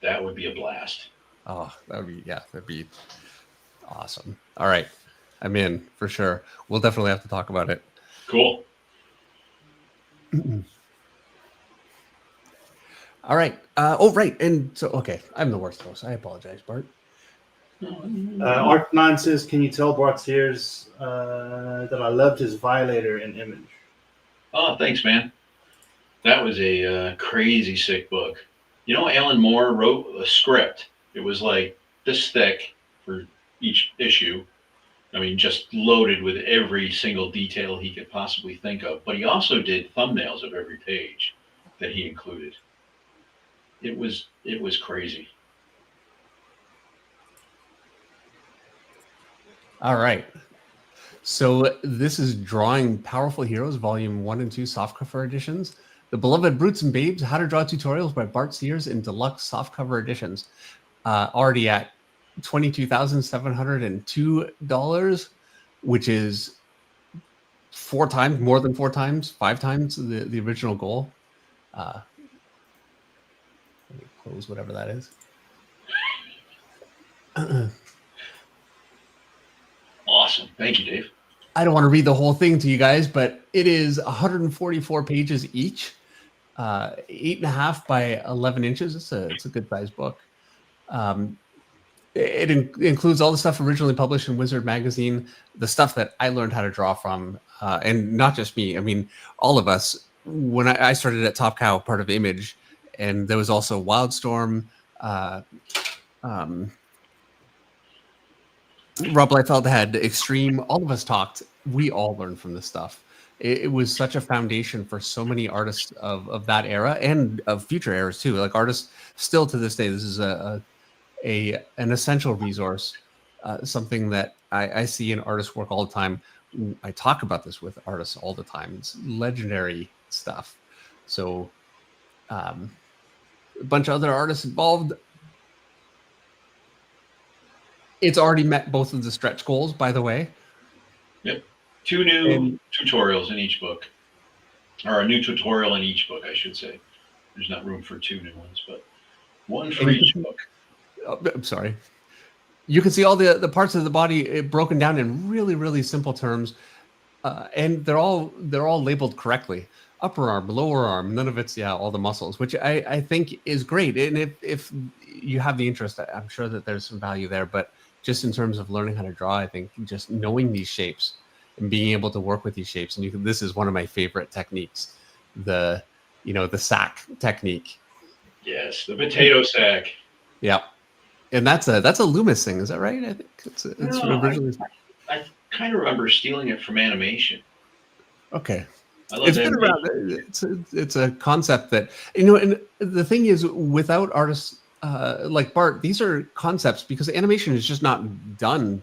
That would be a blast. Oh, that'd be awesome. All right. I'm in for sure. We'll definitely have to talk about it. Cool. All right. Right. And so, okay. I'm the worst host. I apologize, Bart. Art9 says, can you tell Bart Sears that I loved his Violator in Image? Oh, thanks, man. That was a crazy sick book. Alan Moore wrote a script. It was like this thick for each issue. I mean, just loaded with every single detail he could possibly think of. But he also did thumbnails of every page that he included. It was crazy. All right. So this is Drawing Powerful Heroes, Volume 1 and 2 softcover editions. The Beloved Brutes and Babes, How to Draw Tutorials by Bart Sears in deluxe softcover editions. Already at $22,702, which is 4 times, more than 4 times, 5 times the original goal. Let me close whatever that is. Awesome. Thank you, Dave. I don't want to read the whole thing to you guys, but it is 144 pages each, 8.5 by 11 inches. It's a good sized book. It includes all the stuff originally published in Wizard magazine, the stuff that I learned how to draw from, and not just me. I mean, all of us. When I started at Top Cow, part of Image, and there was also Wildstorm. Rob Liefeld had Extreme. All of us talked. We all learned from this stuff. It was such a foundation for so many artists of that era and of future eras too. Like artists still to this day, this is an essential resource, something that I see in artist work all the time. I talk about this with artists all the time. It's legendary stuff. So a bunch of other artists involved. It's already met both of the stretch goals, by the way. Yep. 2 new tutorials in each book. Or a new tutorial in each book, I should say. There's not room for 2 new ones, but 1 for each book. I'm sorry. You can see all the parts of the body broken down in really, really simple terms. And they're all labeled correctly. Upper arm, lower arm, none of it's all the muscles, which I think is great. And if you have the interest, I'm sure that there's some value there. But just in terms of learning how to draw, I think just knowing these shapes and being able to work with these shapes, and this is one of my favorite techniques, the sack technique. Yes, the potato sack. Yeah, and that's a Loomis thing, is that right? I think it's originally. I kind of remember stealing it from animation. Okay. It's been around. It's a concept that, and the thing is, without artists like Bart, these are concepts because animation is just not done,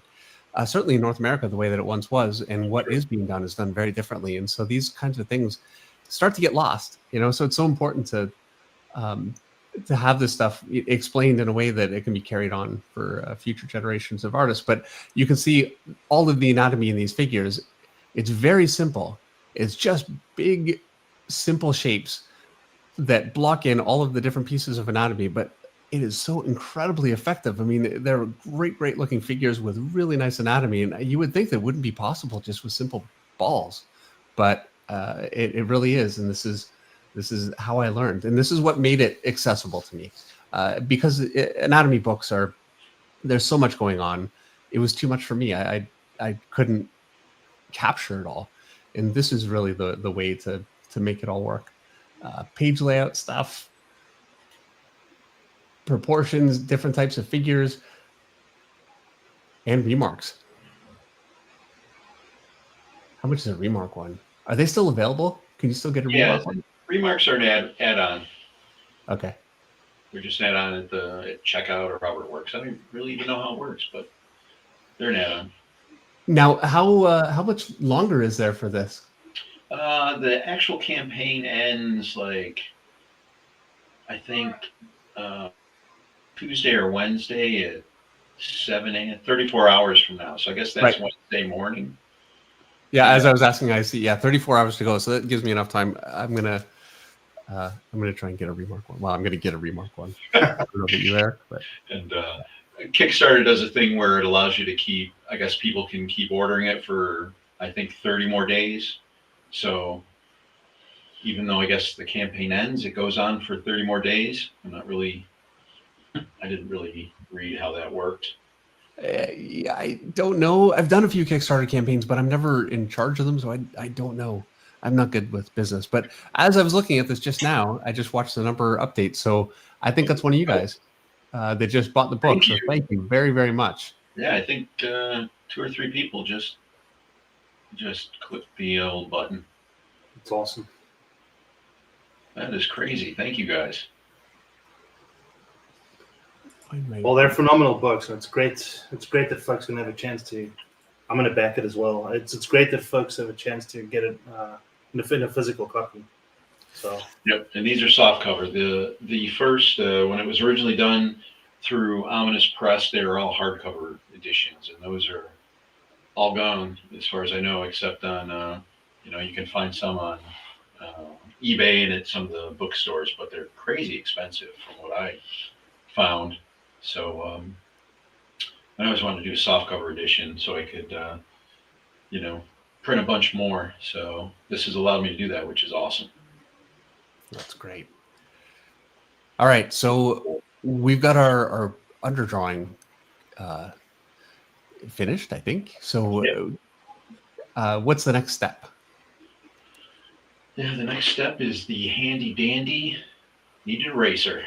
certainly in North America, the way that it once was, and what is being done is done very differently. And so these kinds of things start to get lost, so it's so important to to have this stuff explained in a way that it can be carried on for future generations of artists. But you can see all of the anatomy in these figures. It's very simple. It's just big, simple shapes that block in all of the different pieces of anatomy, but it is so incredibly effective. I mean, they're great looking figures with really nice anatomy, and you would think that wouldn't be possible just with simple balls, but it really is. And this is how I learned, and this is what made it accessible to me, because anatomy books there's so much going on. It was too much for me. I couldn't capture it all, and this is really the way to make it all work. Page layout stuff, proportions, different types of figures, and remarks. How much is a remark one? Are they still available? Can you still get a remark one? Remarks are an add-on. Okay. They're just an add-on at checkout or however it works. I don't really even know how it works, but they're an add-on. Now, how much longer is there for this? The actual campaign ends I think Tuesday or Wednesday at 7 a.m. 34 hours from now. So I guess that's right. Wednesday morning. Yeah, as I was asking, I see. Yeah, 34 hours to go. So that gives me enough time. I'm gonna try and get a remark one. Well, I'm gonna get a remark one. I don't know about you, Eric, but. And Kickstarter does a thing where it allows you to keep. I guess people can keep ordering it for I think 30 more days. So even though I guess the campaign ends, it goes on for 30 more days. I didn't really read how that worked. Yeah, I don't know. I've done a few Kickstarter campaigns, but I'm never in charge of them, so I don't know. I'm not good with business. But as I was looking at this just now, I just watched the number update. So I think that's one of you guys that just bought the book. So thank you very, very much. Yeah, I think 2 or 3 people just clicked the old button. It's awesome. That is crazy. Thank you guys. Well, they're phenomenal books, and it's great. It's great that folks can have a chance to. I'm going to back it as well. It's great that folks have a chance to get it in a physical copy. So. Yep, and these are soft cover. The first when it was originally done through Ominous Press, they were all hardcover editions, and those are all gone as far as I know, except on you can find some on eBay and at some of the bookstores, but they're crazy expensive from what I found. So I always wanted to do a softcover edition so I could, print a bunch more. So this has allowed me to do that, which is awesome. That's great. All right, so we've got our underdrawing finished, I think. So what's the next step? Yeah, the next step is the handy dandy kneaded eraser.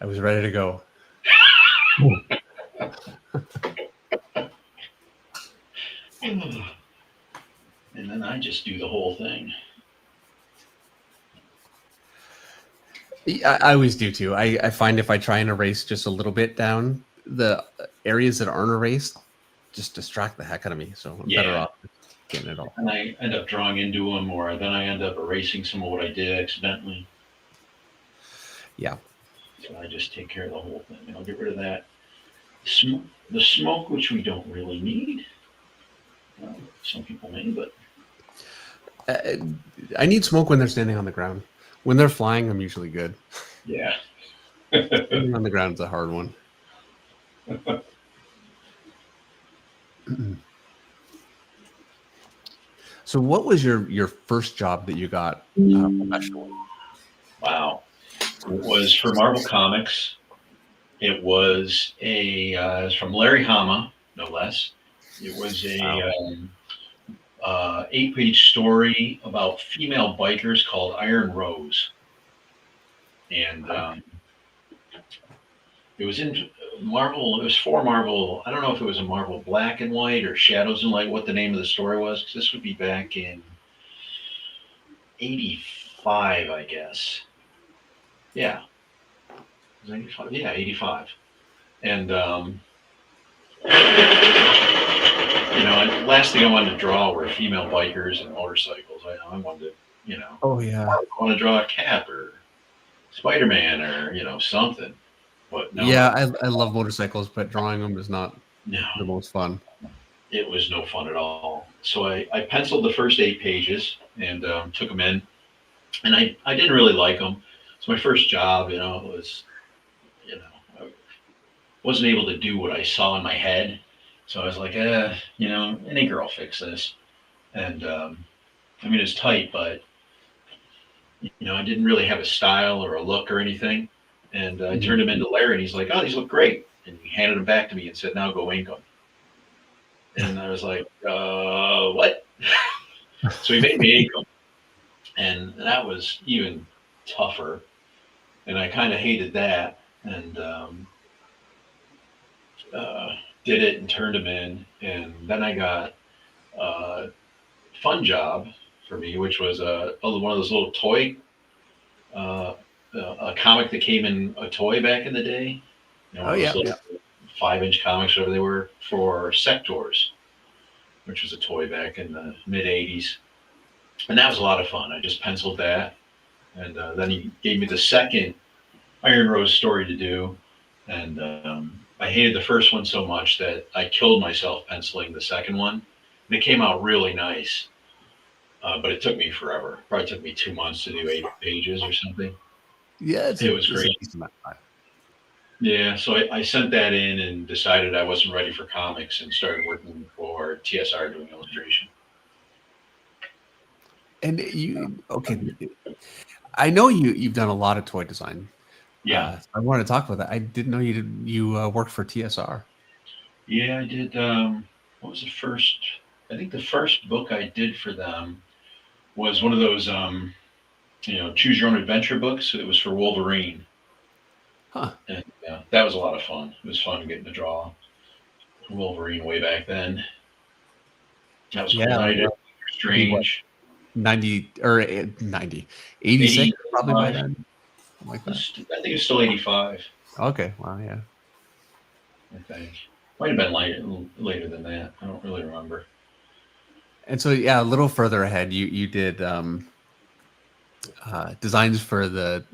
I was ready to go. And then I just do the whole thing. I always do too. I find if I try and erase just a little bit down, the areas that aren't erased just distract the heck out of me. So I'm better off getting it all. And I end up drawing into them, or then I end up erasing some of what I did accidentally. Yeah. So I just take care of the whole thing. And I'll get rid of that. The smoke, which we don't really need. Some people may, but. I need smoke when they're standing on the ground. When they're flying, I'm usually good. Yeah. Standing on the ground is a hard one. So what was your first job that you got professionally? Wow. It was for Marvel Comics. It was from Larry Hama, no less. It was a 8-page story about female bikers called Iron Rose. And it was in Marvel. It was for Marvel. I don't know if it was a Marvel Black and White or Shadows and Light, what the name of the story was, because this would be back in 85, I guess. Yeah. Was it 85? Yeah, 85. And, last thing I wanted to draw were female bikers and motorcycles. I wanted to, Oh, yeah. I want to draw a cat or Spider-Man or something. But no, Yeah, I love motorcycles, but drawing them is not no, the most fun. it was no fun at all. So I penciled the first 8 pages and took them in, and I didn't really like them. It's my first job, it was, I wasn't able to do what I saw in my head. So I was like, any girl will fix this. And I mean, it's tight, but I didn't really have a style or a look or anything. And I Mhm. turned him into Larry, and he's like, "Oh, these look great." And he handed them back to me and said, "Now go ink them." And I was like, "What?" So he made me ink them, and that was even tougher. And I kind of hated that, and did it and turned them in. And then I got a fun job for me, which was one of those little toy, uh, a comic that came in a toy back in the day. Oh One of those yeah, little yeah. 5-inch comics, whatever they were, for Sectors, which was a toy back in the mid '80s, and that was a lot of fun. I just penciled that, and then he gave me the second Iron Rose story to do, and I hated the first one so much that I killed myself penciling the second one, and it came out really nice. But it took me forever. Probably took me 2 months to do 8 pages or something. Yeah, It was it's a great. decent amount of time. Yeah, so I sent that in and decided I wasn't ready for comics and started working for TSR doing illustration. And okay, I know you've done a lot of toy design. Yeah, I wanted to talk about that. I didn't know you worked for TSR. yeah, I did. What was the first? I think the first book I did for them was one of those, choose your own adventure books. It was for Wolverine, Huh. and that was a lot of fun. It was fun getting to draw Wolverine way back then. That was cool. Yeah, Then I did well, be what, Strange 90 or 90, 86 probably by 85. then, something like that. I think it's still 85. Okay, wow, yeah. I think might have been later than that. I don't really remember. And so yeah, a little further ahead, you did designs for the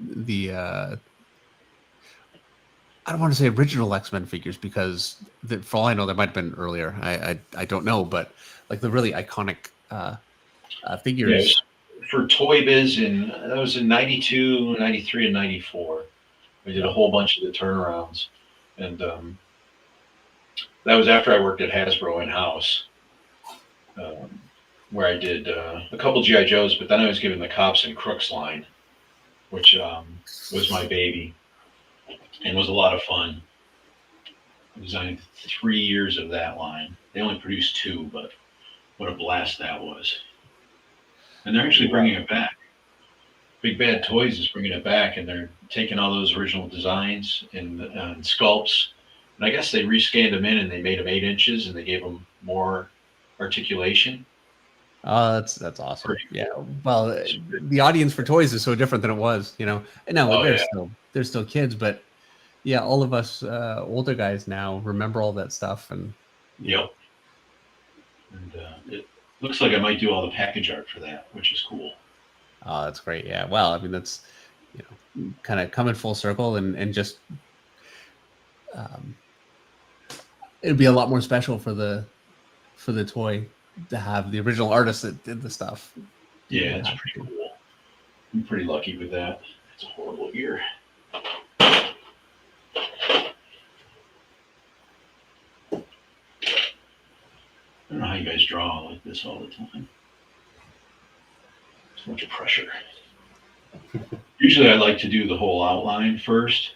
I don't want to say original X-Men figures because for all I know, there might have been earlier. I don't know, but like the really iconic Yeah, it figures. was for Toy Biz, and that was in '92, '93, and '94. We did a Yeah. whole bunch of the turnarounds, and that was after I worked at Hasbro in house, um, where I did a couple GI Joes, but then I was given the Cops and Crooks line, which was my baby and was a lot of fun. I designed 3 years of that line. They only produced two, but what a blast that was! And they're actually bringing it back. Big Bad Toys is bringing it back, and they're taking all those original designs and sculpts, and I guess they rescanned them in and they made them 8 inches and they gave them more articulation. Oh, that's awesome. Pretty Yeah. cool. Well, the audience for toys is so different than it was, And now Oh yeah, they're still kids, but yeah, all of us older guys now remember all that stuff, and you know, yep. And it looks like I might do all the package art for that, which is cool. oh, that's great. Yeah. Well, I mean, that's kind of coming full circle, and just um, it'd be a lot more special for the toy to have the original artist that did the stuff. Yeah, it's pretty cool. I'm pretty lucky with that. It's a horrible year. I don't know how you guys draw like this all the time. So much pressure. Usually I like to do the whole outline first.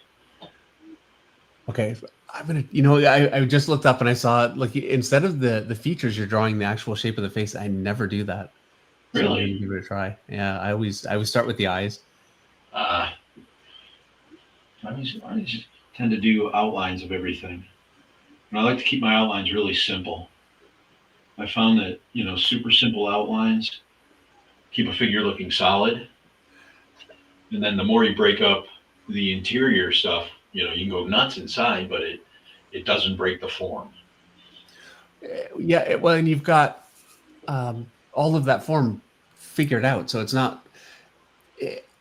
Okay, I'm gonna. I just looked up and I saw like instead of the features, you're drawing the actual shape of the face. I never do that, so I'm gonna Really? give it a try. Yeah, I always start with the eyes. Uh, I always tend to do outlines of everything. And I like to keep my outlines really simple. I found that, super simple outlines keep a figure looking solid. And then the more you break up the interior stuff, you can go nuts inside, but it doesn't break the form. Yeah, well, and you've got all of that form figured out, so it's not.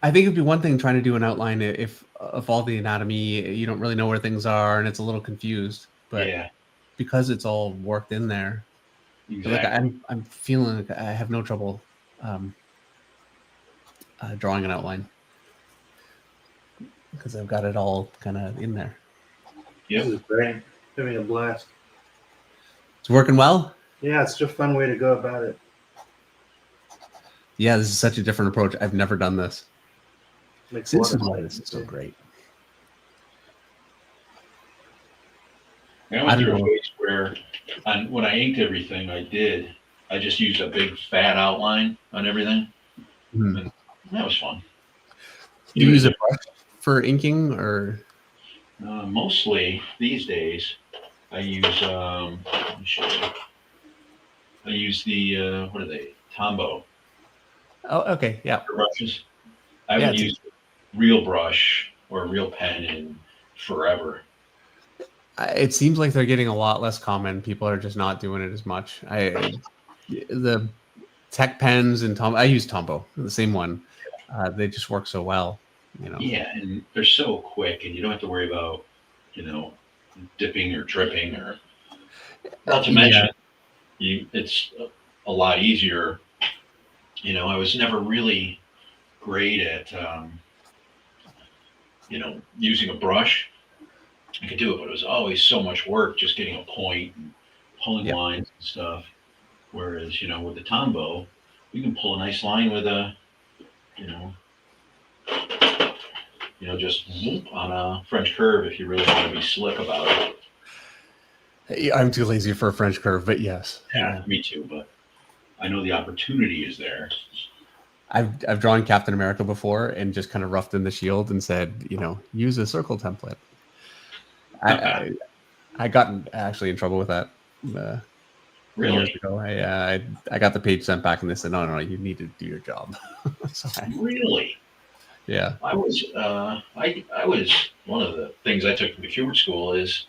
I think it'd be one thing trying to do an outline if of all the anatomy, you don't really know where things are and it's a little confused. But Yeah, because it's all worked in there, like exactly. I'm feeling like I have no trouble um, drawing an outline because I've got it all kind of in there. This Yep. is great. Having a blast. It's working well. Yeah, it's just a fun way to go about it. Yeah, this is such a different approach. I've never done this. Makes a This lot is of why sense. this is so great. I I went don't through a know. phase where, when I inked everything, I just used a big fat outline on everything, Hmm. and that was fun. Do you Even use a if brush for inking or? mostly these days, I use let me show you. I use the what are they? Tombow Oh, okay. Yeah. brushes. I Yeah. haven't used a real brush or a real pen in forever. It seems like they're getting a lot less common. People are just not doing it as much. The tech pens and I use Tombow, the same one. They just work so well, you know. Yeah, and they're so quick, and you don't have to worry about, you know, dipping or dripping, or not to Yeah. mention it's a lot easier. I was never really great at using a brush. I could do it, but it was always so much work just getting a point and pulling Yeah. lines and stuff. Whereas, with the Tombow, you can pull a nice line with you know, just whoop on a French curve if you really want to be slick about it. I'm too lazy for a French curve, but yes. Yeah, me too. But I know the opportunity is there. I've drawn Captain America before and just kind of roughed in the shield and said, use a circle template. I I got actually in trouble with that years Really, ago. I got the page sent back and they said, no, you need to do your job. So really. yeah. I was one of the things I took from the Kubert school is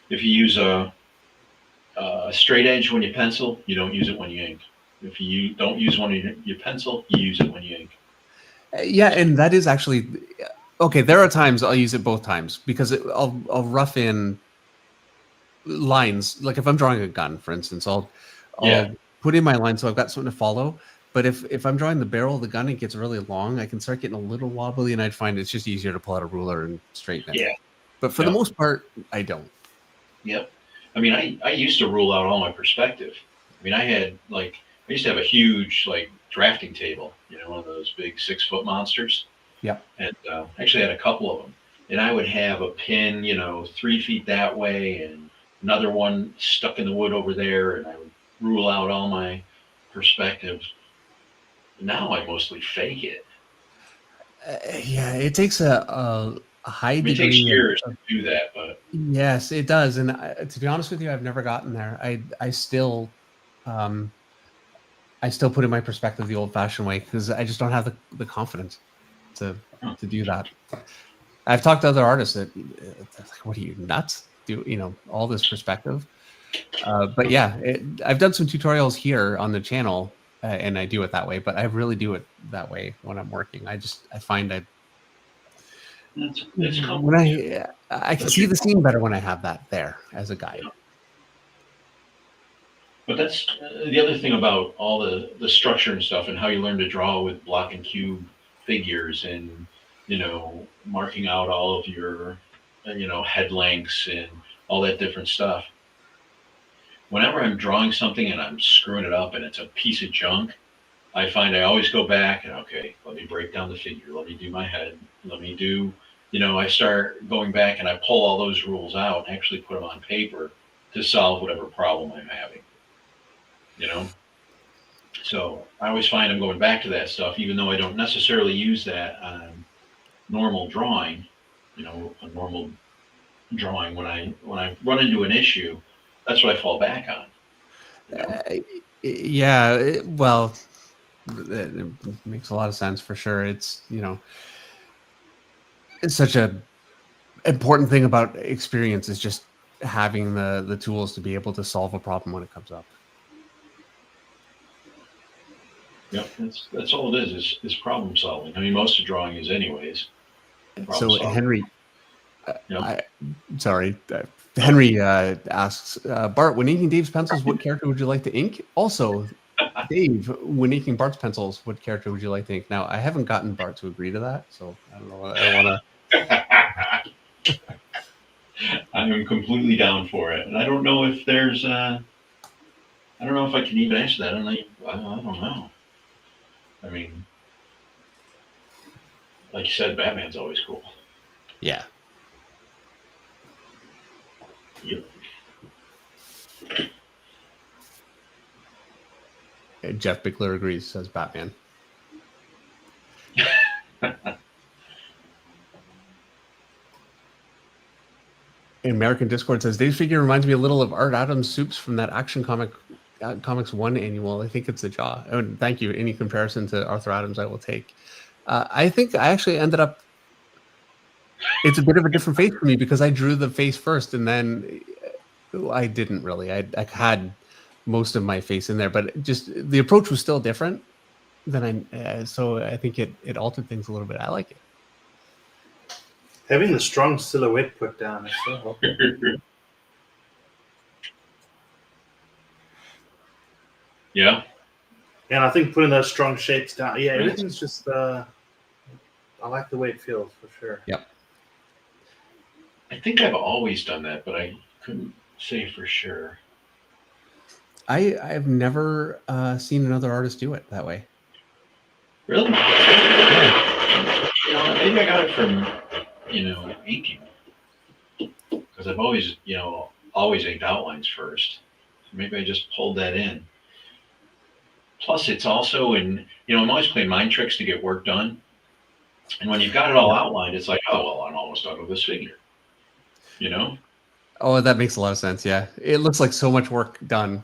if you use a straight edge when you pencil, you don't use it when you ink. If you don't use one in your pencil, you use it when you ink. Yeah, and that is actually okay. There are times I'll use it both times because I'll rough in lines. Like if I'm drawing a gun, for instance, Yeah, I'll put in my line so I've got something to follow. But if I'm drawing the barrel of the gun, it gets really long. I can start getting a little wobbly, and I'd find it's just easier to pull out a ruler and straighten it. yeah, But for the yeah, most part, I don't. yep. I mean, I used to rule out all my perspective. I mean, I used to have a huge drafting table, one of those big 6 foot monsters, Yeah. and actually had a couple of them. And I would have a pin, 3 feet that way, and another one stuck in the wood over there, and I would rule out all my perspectives. Now I mostly fake it. Yeah, it takes a high I mean, it takes degree years of to do that, but yes, it does. And to be honest with you, I've never gotten there. Um, I still put in my perspective the old fashioned way because I just don't have the confidence to huh, to do that. I've talked to other artists that like, what are you nuts? Do all this perspective? But yeah, I've done some tutorials here on the channel, and I do it that way. But I really do it that way when I'm working. I find it's when comfortable. I can That's see your the scene better when I have that there as a guide. But that's the other thing about all the structure and stuff, and how you learn to draw with block and cube figures, and marking out all of your head lengths and all that different stuff. Whenever I'm drawing something and I'm screwing it up and it's a piece of junk, I find I always go back and, okay, let me break down the figure, let me do my head, let me do, I start going back and I pull all those rules out and actually put them on paper to solve whatever problem I'm having. you know so I always find I'm going back to that stuff, even though I don't necessarily use that on normal drawing. A normal drawing, when I run into an issue, that's what I fall back on. Uh, yeah, well, it makes a lot of sense for sure. It's it's such a important thing about experience is just having the tools to be able to solve a problem when it comes up. Yep, that's all it is problem solving. I mean, most of drawing is anyways problem So solving. Henry, Yep. sorry, Henry asks, Bart, when inking Dave's pencils, what character would you like to ink? Also, Dave, when inking Bart's pencils, what character would you like to ink? Now, I haven't gotten Bart to agree to that, so I don't know. I don't want to. I am completely down for it, and I don't know if there's I don't know if I can even answer that. I don't know. I mean, like you said, Batman's always cool. Yeah. Yep. Jeff Bickler agrees, says Batman. American Discord says Dave's figure reminds me a little of Art Adams' Soups from that Action Comics 1 annual. I think it's the jaw. And thank you. Any comparison to Arthur Adams, I will take. I think I actually ended up. It's a bit of a different face for me because I drew the face first, and then I didn't really. I had most of my face in there, but just the approach was still different than so I think it altered things a little bit. I like it. Having the strong silhouette put down is so helpful. Yeah. And I think putting those strong shapes down, yeah, everything's just. I like the way it feels for sure. Yep. I think I've always done that, but I couldn't say for sure. I've never seen another artist do it that way. Really? Yeah. Maybe I got it from inking, because I've always always inked outlines first. So maybe I just pulled that in. Plus, it's also I'm always playing mind tricks to get work done. And when you've got it all outlined, it's like, oh, well, I'm almost done with this figure. Oh, that makes a lot of sense. Yeah. It looks like so much work done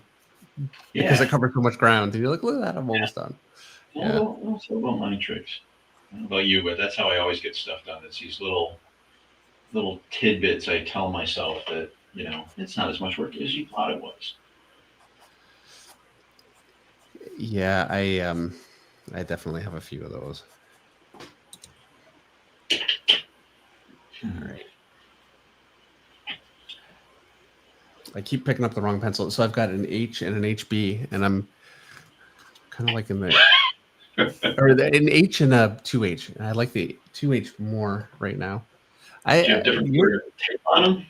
because it covers so much ground. And you're like, look at that, I'm almost done. Yeah. Also about mind tricks. I don't know about you, but that's how I always get stuff done. It's these little tidbits I tell myself that, it's not as much work as you thought it was. Yeah, I definitely have a few of those. All right. I keep picking up the wrong pencil. So I've got an H and an HB, and I'm kind of like in the or an H and a 2H. And I like the 2H more right now. Do you have different colored tape on them?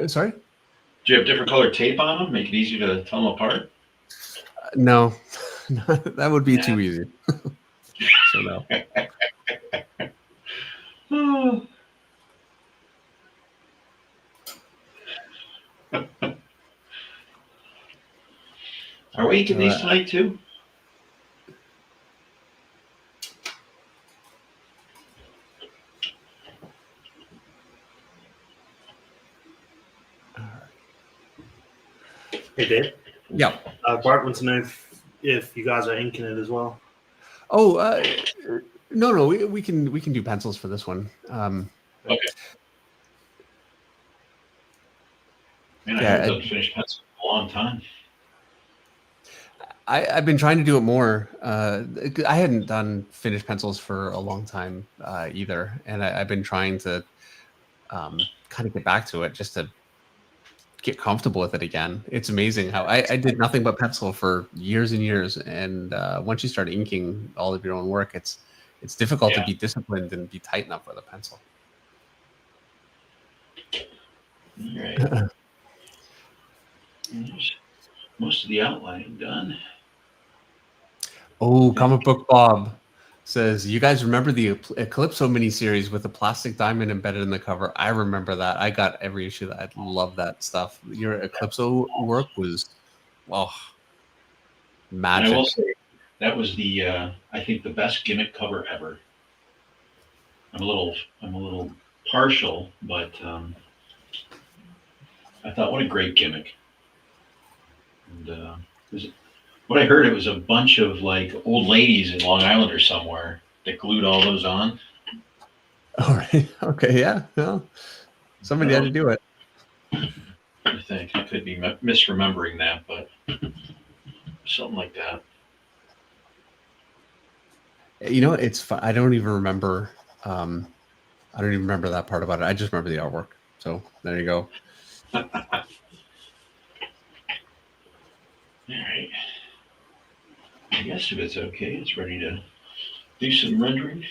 Sorry? Do you have different colored tape on them? Make it easy to tell them apart? No. That would be too easy. So no. Are we inking these tonight too? Hey, Dave. Yeah. Bart wants to know if you guys are inking it as well. Oh, no, we can do pencils for this one. Okay. Man, I haven't done finished pencils in a long time. I've been trying to do it more. I hadn't done finished pencils for a long time either, and I've been trying to kind of get back to it just to get comfortable with it again. It's amazing how I did nothing but pencil for years and years, and once you start inking all of your own work, it's difficult to be disciplined and be tight enough with a pencil. All right. Most of the outlining done. Oh, Comic Book Bob says, you guys remember the Eclipso miniseries with the plastic diamond embedded in the cover? I remember that. I got every issue. I love that stuff. Your Eclipso work was, magic. And I will say, that was I think the best gimmick cover ever. I'm a little partial, but I thought, what a great gimmick. And what I heard, it was a bunch of like old ladies in Long Island or somewhere that glued all those on. All right. Okay. Yeah. Well, somebody had to do it. I think I could be misremembering that, but something like that. You know, it's fun. I don't even remember. I don't even remember that part about it. I just remember the artwork. So there you go. All right. I guess if it's okay, it's ready to do some rendering.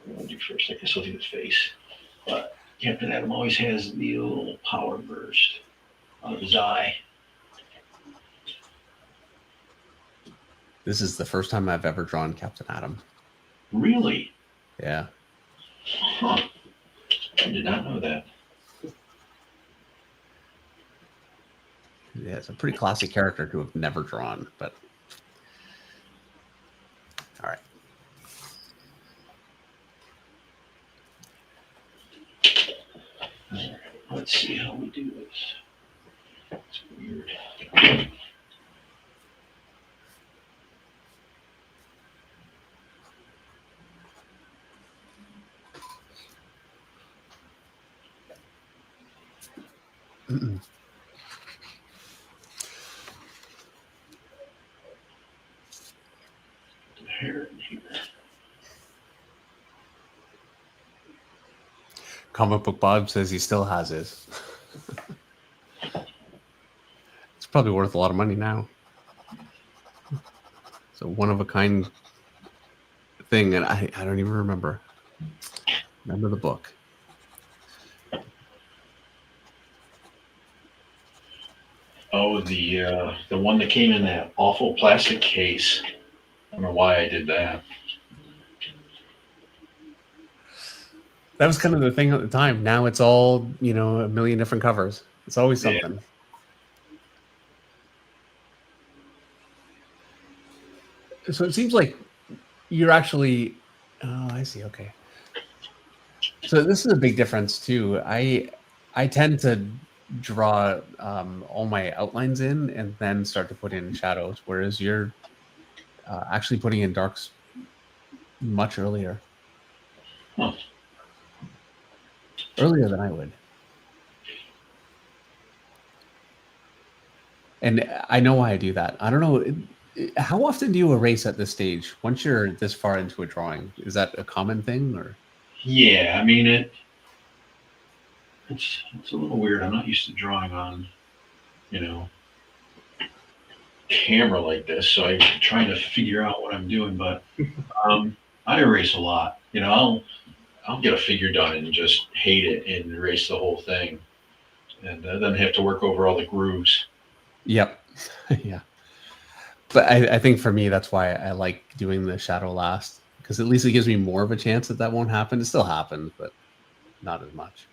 What do I do first? I guess I'll do his face. But Captain Atom always has the little power burst out of his eye. This is the first time I've ever drawn Captain Atom. Really? Yeah. Huh. I did not know that. Yeah, it's a pretty classic character to have never drawn, but all right. All right. Let's see how we do this. It's weird. The hair in here. Comic Book Bob says he still has his. It's probably worth a lot of money now. It's a one of a kind thing, and I don't even remember. Remember the book. Oh, the one that came in that awful plastic case. I don't know why I did that. That was kind of the thing at the time. Now it's all, you know, a million different covers. It's always something. Yeah. So it seems like you're actually. Oh, I see. Okay. So this is a big difference too. I tend to draw all my outlines in and then start to put in shadows, whereas you're actually putting in darks much earlier. Huh. Earlier than I would. And I know why I do that. I don't know. How often do you erase at this stage? Once you're this far into a drawing, is that a common thing, or? Yeah, I mean it's a little weird. I'm not used to drawing on, you know, camera like this, so I'm trying to figure out what I'm doing. But I erase a lot. You know, I'll get a figure done and just hate it and erase the whole thing, and then have to work over all the grooves. Yep. Yeah. But I think for me, that's why I like doing the shadow last, because at least it gives me more of a chance that won't happen. It still happens, but not as much.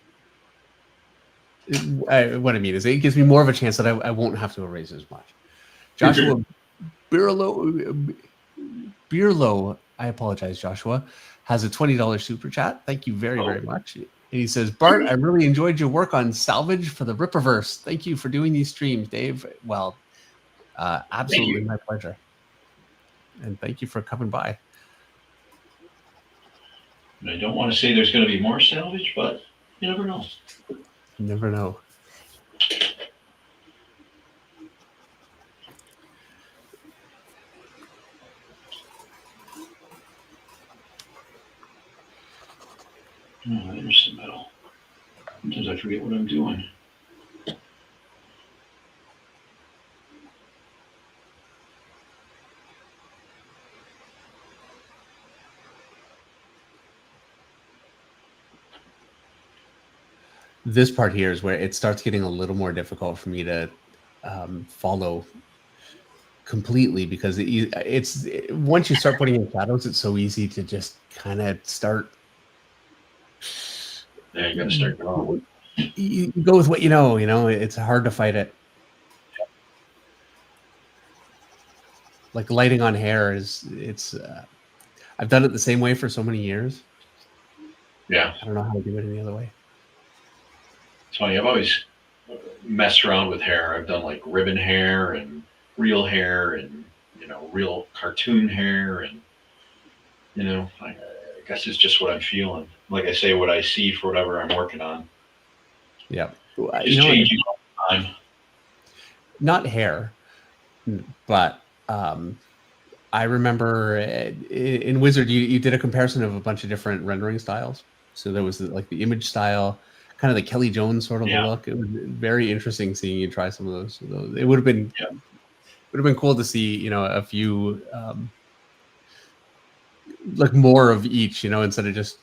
What I mean is it gives me more of a chance that I won't have to erase as much. Joshua Beerlow, I apologize, Joshua, has a $20 super chat. Thank you very, very much. And he says, Bart, I really enjoyed your work on salvage for the Rippaverse. Thank you for doing these streams, Dave. Well, absolutely my pleasure. And thank you for coming by. And I don't want to say there's going to be more salvage, but you never know. You never know. Oh, there's some metal. Sometimes I forget what I'm doing. This part here is where it starts getting a little more difficult for me to follow completely, because it's once you start putting in shadows, it's so easy to just kind of start. Yeah, you got to start going. You go with what you know. You know, it's hard to fight it. Like lighting on hair it's. I've done it the same way for so many years. Yeah. I don't know how to do it any other way. It's funny. I've always messed around with hair. I've done like ribbon hair and real hair and, you know, real cartoon hair. And, you know, I guess it's just what I'm feeling. Like I say, what I see for whatever I'm working on. Yeah. Just changing all the time. Not hair, but I remember in Wizard, you did a comparison of a bunch of different rendering styles. So there was like the image style, kind of the Kelly Jones sort of a look. It was very interesting seeing you try some of those. It would have been cool to see, you know, a few like more of each, you know, instead of just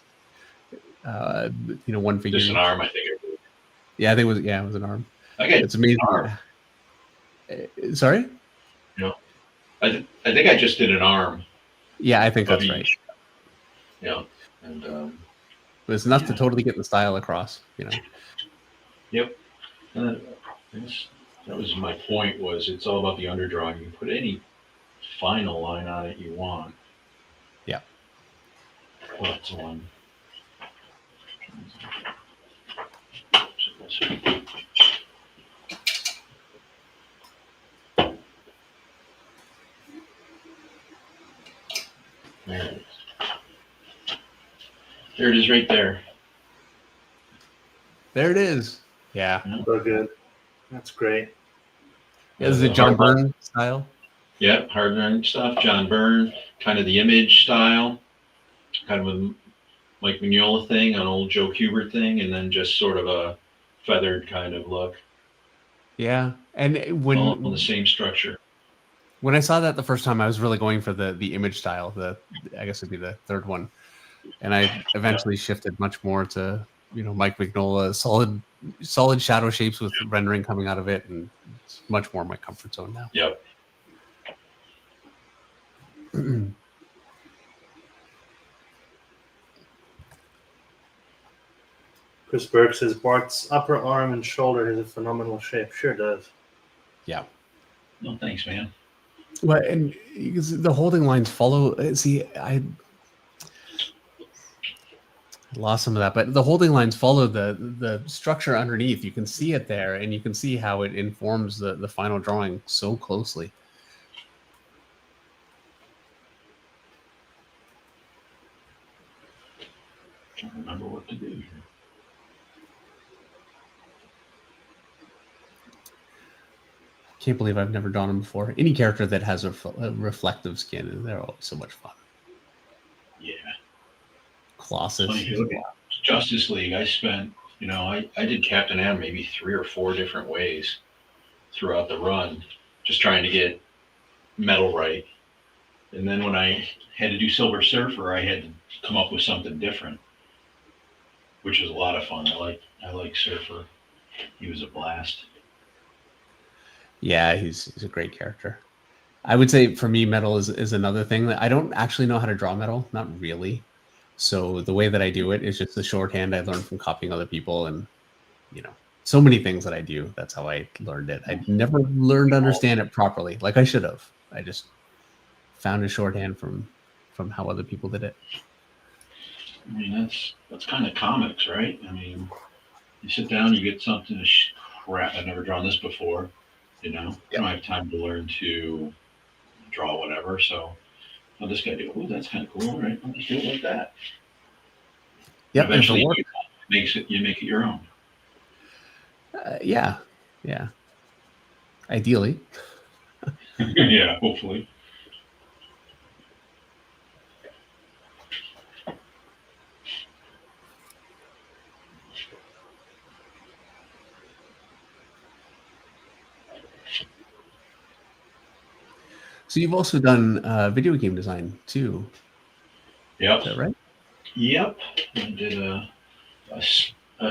you know, one figure. Just an arm, I think. Yeah, I think it was an arm. Okay, it's amazing. Sorry. No, I think I just did an arm. Yeah, I think that's right. Yeah, and but it's enough to totally get the style across, you know. Yep. That was my point. Was it's all about the underdrawing. You can put any final line on it you want. Yeah. What's one? There it is. There it is, right there. There it is. Yeah. So good. That's great. Yeah, this is a John Byrne style. Yeah, hard line stuff. John Byrne, kind of the image style, kind of a Mike Mignola thing, an old Joe Kubert thing, and then just sort of a feathered kind of look. Yeah, and when all the same structure. When I saw that the first time, I was really going for the image style. I guess it'd be the third one, and I eventually shifted much more to, you know, Mike Mignola, solid shadow shapes with rendering coming out of it, and it's much more my comfort zone now. Yep. Chris Burke says Bart's upper arm and shoulder has a phenomenal shape. Sure does. Yeah. No, thanks, man. Well, and the holding lines follow. See, I lost some of that, but the holding lines follow the structure underneath. You can see it there, and you can see how it informs the final drawing so closely. Can't remember what to do here. Can't believe I've never drawn them before. Any character that has a reflective skin, they're always so much fun. Yeah. Colossus. Justice League, I spent, you know, I did Captain M maybe 3 or 4 different ways throughout the run, just trying to get metal right. And then when I had to do Silver Surfer, I had to come up with something different, which was a lot of fun. I like Surfer. He was a blast. Yeah, he's a great character. I would say for me, metal is another thing that I don't actually know how to draw metal, not really. So the way that I do it is just the shorthand I learned from copying other people, and, you know, so many things that I do. That's how I learned it. I never learned to understand it properly, like I should have. I just found a shorthand from how other people did it. I mean, that's kind of comics, right? I mean, you sit down, you get something, crap, I've never drawn this before. You know, I don't have time to learn to draw whatever. So I'll just go do, oh, that's kind of cool, right? I'll just do it like that. Yeah, eventually you make it your own. Yeah. Ideally. Yeah, hopefully. So you've also done video game design too. Yep. Is that right? Yep. I did a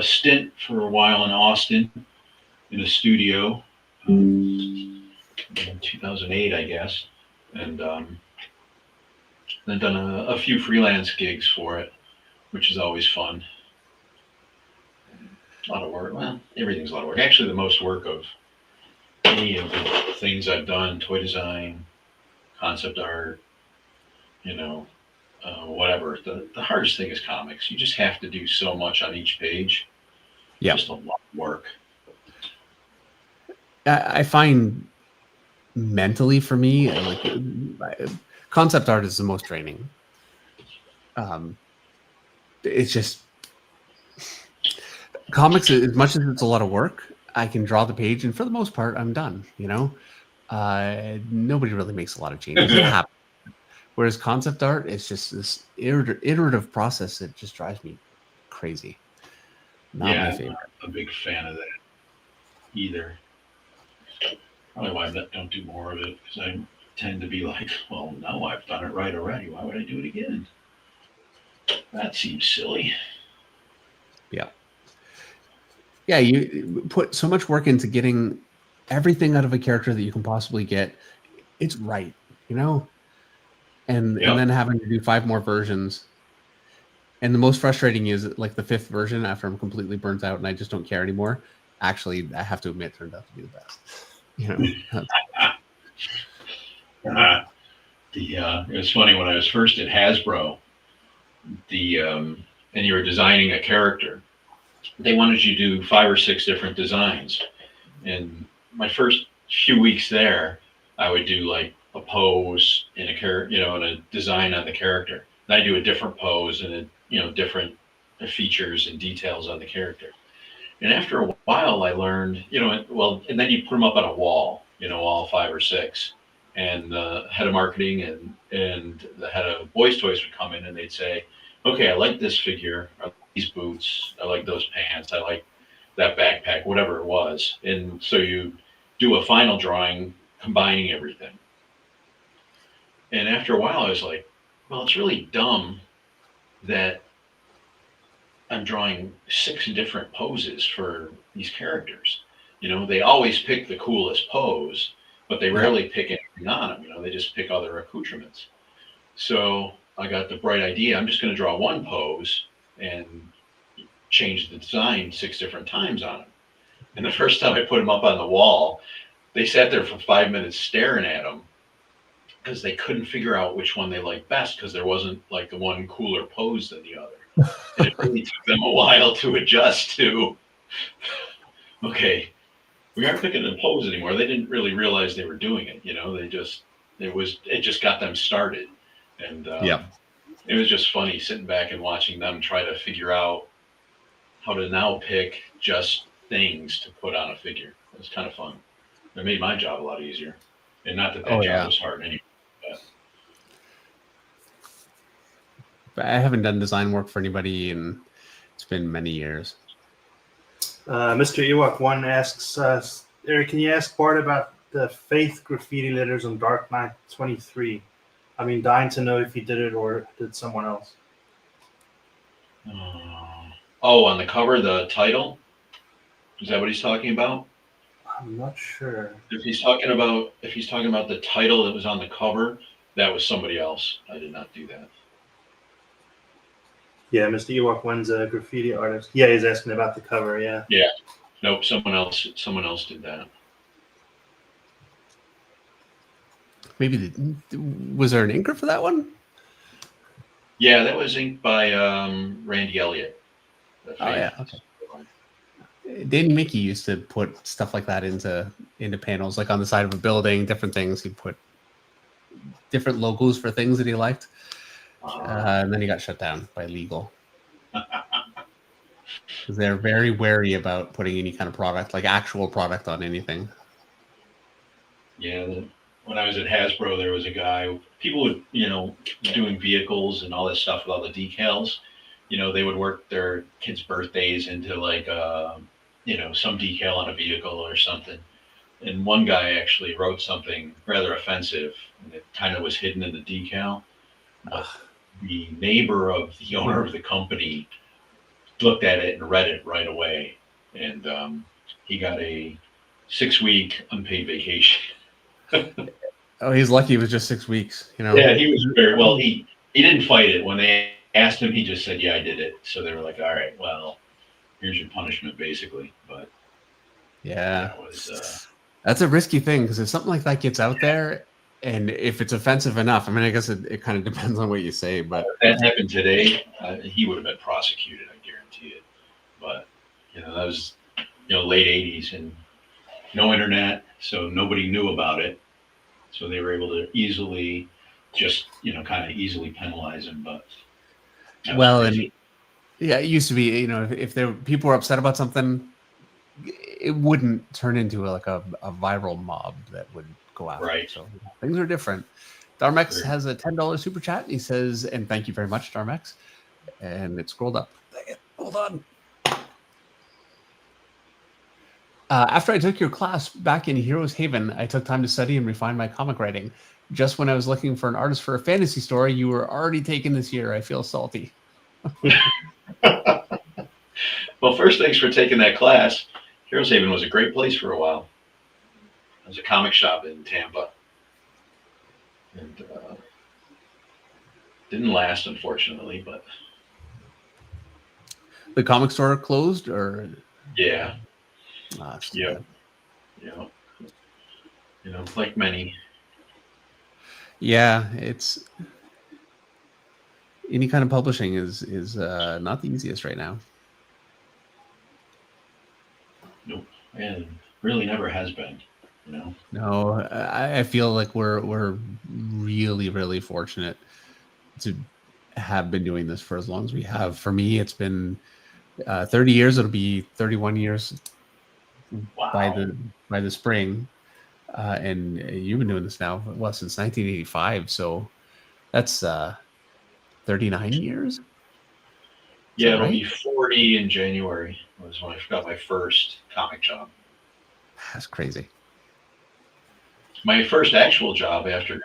stint for a while in Austin in a studio in 2008, I guess, and then done a few freelance gigs for it, which is always fun. A lot of work. Well, everything's a lot of work. Actually, the most work of any of the things I've done: toy design, concept art, you know, whatever. The hardest thing is comics. You just have to do so much on each page. Yeah. Just a lot of work. I find mentally for me, like concept art is the most draining. It's just comics, as much as it's a lot of work, I can draw the page and for the most part, I'm done, you know? Nobody really makes a lot of changes. It happens. Whereas concept art is just this iterative process that just drives me crazy. Not my I'm favorite. not a big fan of that either. Probably why I don't do more of it, because I tend to be like, well, no, I've done it right already. Why would I do it again? That seems silly. Yeah. Yeah, you put so much work into getting everything out of a character that you can possibly get. It's right, you know? And Yep. then having to do 5 more versions. And the most frustrating is like the 5th version after I'm completely burnt out and I just don't care anymore. Actually, I have to admit, turned out to be the best. You know? It was funny when I was first at Hasbro, and you were designing a character. They wanted you to do 5 or 6 different designs. And my first few weeks there, I would do like a pose in a character, and a design on the character. And I do a different pose and different features and details on the character. And after a while, I learned, and then you put them up on a wall, all 5 or 6. And the head of marketing and the head of Boys Toys would come in and they'd say, okay, I like this figure, I like these boots, I like those pants, I like that backpack, whatever it was. And so you do a final drawing combining everything. And after a while, I was like, well, it's really dumb that I'm drawing 6 different poses for these characters. They always pick the coolest pose, but they rarely pick anything on them. They just pick other accoutrements. So I got the bright idea. I'm just going to draw one pose and change the design 6 different times on them. And the first time I put them up on the wall, they sat there for 5 minutes staring at them because they couldn't figure out which one they liked best because there wasn't like the one cooler pose than the other. And it really took them a while to adjust to, okay, we aren't picking the pose anymore. They didn't really realize they were doing it. It just got them started. And it was just funny sitting back and watching them try to figure out how to now pick just things to put on a figure. It was kind of fun. It made my job a lot easier. And not that job was hard anyway. But I haven't done design work for anybody and it's been many years. Mr. Ewok 1 asks, Eric, can you ask Bart about the Faith graffiti letters on Dark Knight 23? I mean, dying to know if he did it or did someone else. On the cover, the title? Is that what he's talking about? I'm not sure. If he's talking about the title that was on the cover, that was somebody else. I did not do that. Yeah, Mr. Ewok 1's a graffiti artist. Yeah, he's asking about the cover, yeah. Yeah. Nope, someone else did that. Maybe was there an inker for that one? Yeah, that was inked by Randy Elliott. Oh yeah, okay. Danny Mickey used to put stuff like that into panels, like on the side of a building, different things. He'd put different logos for things that he liked. And then he got shut down by legal. Because they're very wary about putting any kind of product, like actual product, on anything. Yeah, when I was at Hasbro, there was a guy, people would, doing vehicles and all this stuff with all the decals. They would work their kids' birthdays into like, some decal on a vehicle or something. And one guy actually wrote something rather offensive, and it kind of was hidden in the decal. The neighbor of the owner of the company looked at it and read it right away. And he got a 6-week unpaid vacation. Oh, he's lucky it was just 6 weeks, Yeah, he was very well. He didn't fight it. When they asked him, he just said, yeah, I did it. So they were like, all right, well, here's your punishment, basically. But yeah, that's a risky thing, because if something like that gets out there, and if it's offensive enough, I mean, I guess it kind of depends on what you say, but if that happened today, he would have been prosecuted, I guarantee it. But that was late 80s and no internet, so nobody knew about it. So they were able to easily just kind of easily penalize him. But and yeah, it used to be, if people were upset about something, it wouldn't turn into a viral mob that would go out. Right. So things are different. Darmex has a $10 super chat. He says, and thank you very much, Darmex. And it scrolled up. Dang it. Hold on. After I took your class back in Heroes Haven, I took time to study and refine my comic writing. Just when I was looking for an artist for a fantasy story, you were already taken this year. I feel salty. Well, first, thanks for taking that class. Heroes Haven was a great place for a while. It was a comic shop in Tampa. And didn't last, unfortunately, but... The comic store closed, or? Yeah. Yeah. Yeah. Like many. Yeah, it's... Any kind of publishing is not the easiest right now. Nope. And really never has been, No, I feel like we're really, really fortunate to have been doing this for as long as we have. For me, it's been 30 years. It'll be 31 years wow. by the spring. And you've been doing this now, well, since 1985. So that's 39 years. Yeah, it'll be 40 in January. Was when I got my first comic job. That's crazy. My first actual job after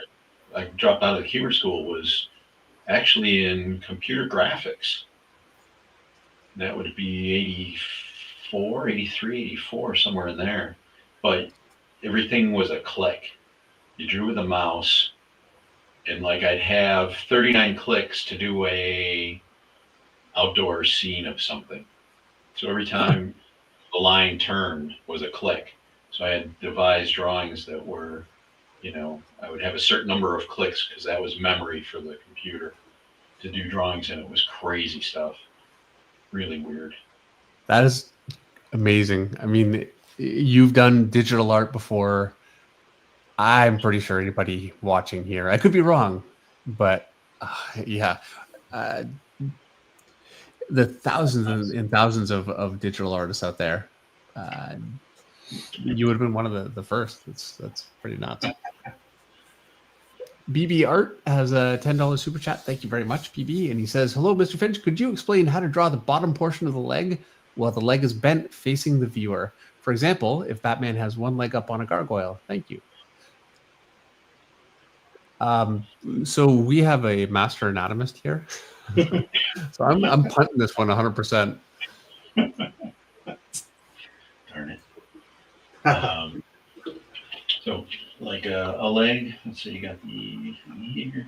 I dropped out of the Keyword School was actually in computer graphics. That would be 84, 83, 84, somewhere in there. But everything was a click. You drew with a mouse, and like I'd have 39 clicks to do a outdoor scene of something. So every time the line turned was a click. So I had devised drawings that were, I would have a certain number of clicks because that was memory for the computer to do drawings, and it was crazy stuff. Really weird. That is amazing. I mean, you've done digital art before. I'm pretty sure anybody watching here, I could be wrong, but yeah. The thousands and thousands of digital artists out there, you would have been one of the first. That's pretty nuts. BB Art has a $10 super chat. Thank you very much, BB. And he says, hello, Mr. Finch. Could you explain how to draw the bottom portion of the leg while the leg is bent facing the viewer? For example, if Batman has one leg up on a gargoyle. Thank you. So we have a master anatomist here. So I'm punting this one 100%. Darn it. So like a leg, let's say you got the knee here.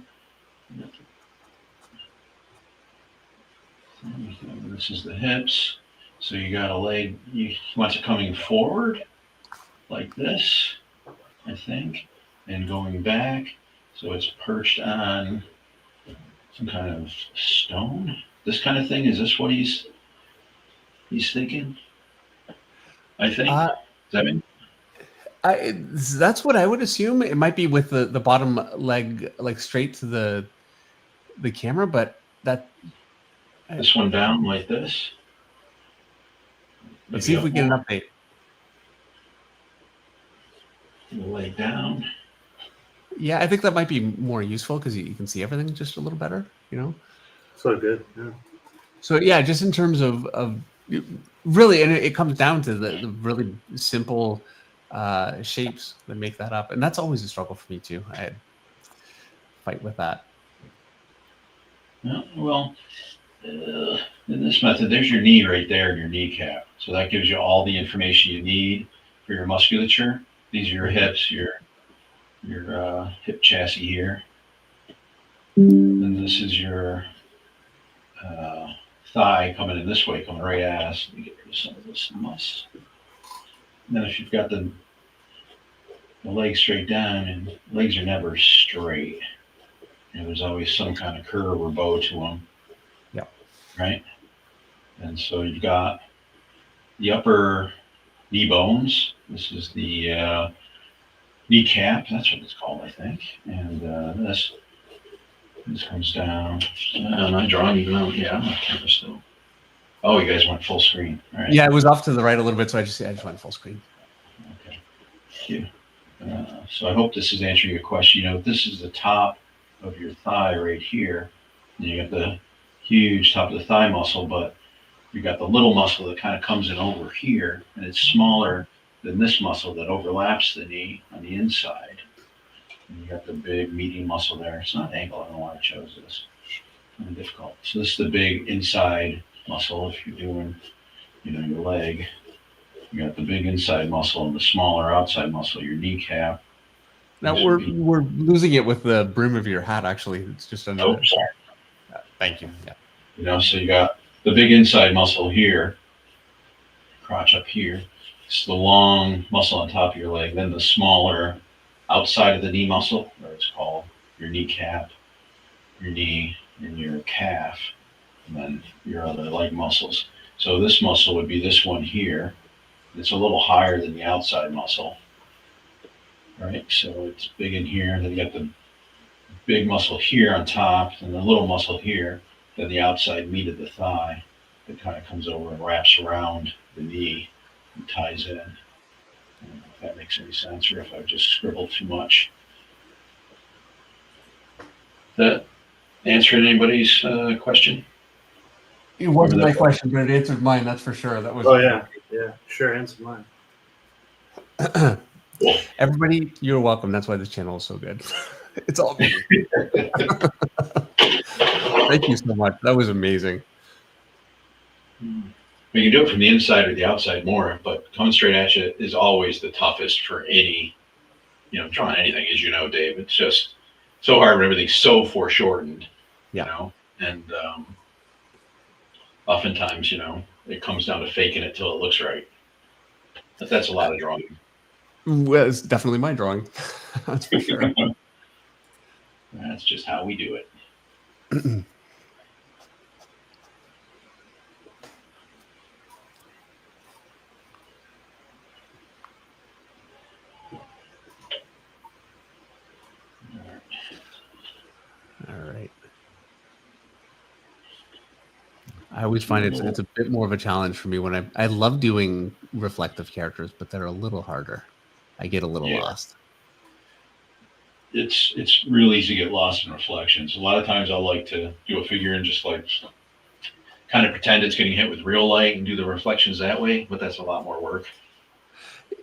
This is the hips. So you got a leg, you want it coming forward like this, I think, and going back. So it's perched on some kind of stone. This kind of thing. Is this what he's thinking? I think. Does that mean? That's what I would assume. It might be with the bottom leg like straight to the camera, but that this one down like this. Let's see if we get an update. Lay down. Yeah, I think that might be more useful because you can see everything just a little better, So good. Yeah. So yeah, just in terms of really, and it comes down to the really simple shapes that make that up, and that's always a struggle for me too. I fight with that. Yeah, well, in this method, there's your knee right there, your kneecap. So that gives you all the information you need for your musculature. These are your hips, your hip chassis here. And this is your thigh coming in this way, coming right at us. Let me get rid of some of this muss. And then if you've got the legs straight down, and legs are never straight. There's always some kind of curve or bow to them. Yeah. Right? And so you've got the upper knee bones. This is the kneecap. That's what it's called, I think. And this comes down. Am I drawing even out? Yeah, I'm on camera still. Oh, you guys went full screen. All right. Yeah, it was off to the right a little bit, so I just went full screen. Okay. Thank you. So I hope this is answering your question. This is the top of your thigh right here. And you got the huge top of the thigh muscle, but you got the little muscle that kind of comes in over here, and it's smaller than this muscle that overlaps the knee on the inside. And you got the big median muscle there. It's not ankle. I don't know why I chose this. Kind of difficult. So this is the big inside muscle. If you're doing, your leg, you got the big inside muscle and the smaller outside muscle, your kneecap. Now we're losing it with the brim of your hat. Actually, it's just another. Oh, sorry. Thank you. Yeah. So you got the big inside muscle here, crotch up here. It's the long muscle on top of your leg. Then the smaller outside of the knee muscle, or it's called your kneecap, your knee, and your calf, and then your other leg muscles. So this muscle would be this one here. It's a little higher than the outside muscle, right? So it's big in here. Then you got the big muscle here on top, and the little muscle here. Then the outside meat of the thigh that kind of comes over and wraps around the knee and ties in. I don't know if that makes any sense or if I've just scribbled too much. That answering anybody's question? It wasn't my question, but it answered mine. That's for sure. That was. Oh yeah, sure, answered mine. Everybody, you're welcome. That's why this channel is so good. It's all me. Thank you so much. That was amazing. We can do it from the inside or the outside more, but coming straight at you is always the toughest for any, drawing anything, as you know, Dave. It's just so hard when everything's so foreshortened, and oftentimes, it comes down to faking it till it looks right. But that's a lot of drawing. Well, it's definitely my drawing. That's for sure. That's just how we do it. All right. I always find it's a bit more of a challenge for me when I love doing reflective characters, but they're a little harder. I get a little lost. It's real easy to get lost in reflections. A lot of times I'll like to do a figure and just like kind of pretend it's getting hit with real light and do the reflections that way, but that's a lot more work.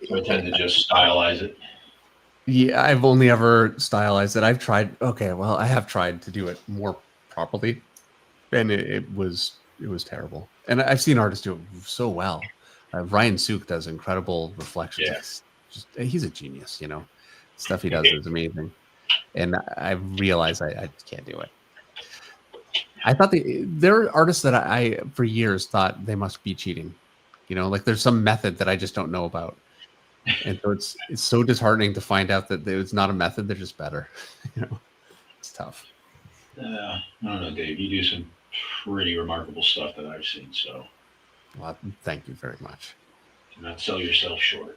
So I tend to just stylize it. Yeah, I've only ever stylized it. I've tried. Okay, well, I have tried to do it more properly, and it was terrible. And I've seen artists do it so well. Ryan Sook does incredible reflections. Yeah. He's a genius. Stuff he does is amazing. And I realized I can't do it. I thought there are artists that I for years thought they must be cheating. Like there's some method that I just don't know about. And so it's so disheartening to find out that it's not a method; they're just better. It's tough. I don't know, Dave. You do some pretty remarkable stuff that I've seen. So, well, thank you very much. Do not sell yourself short.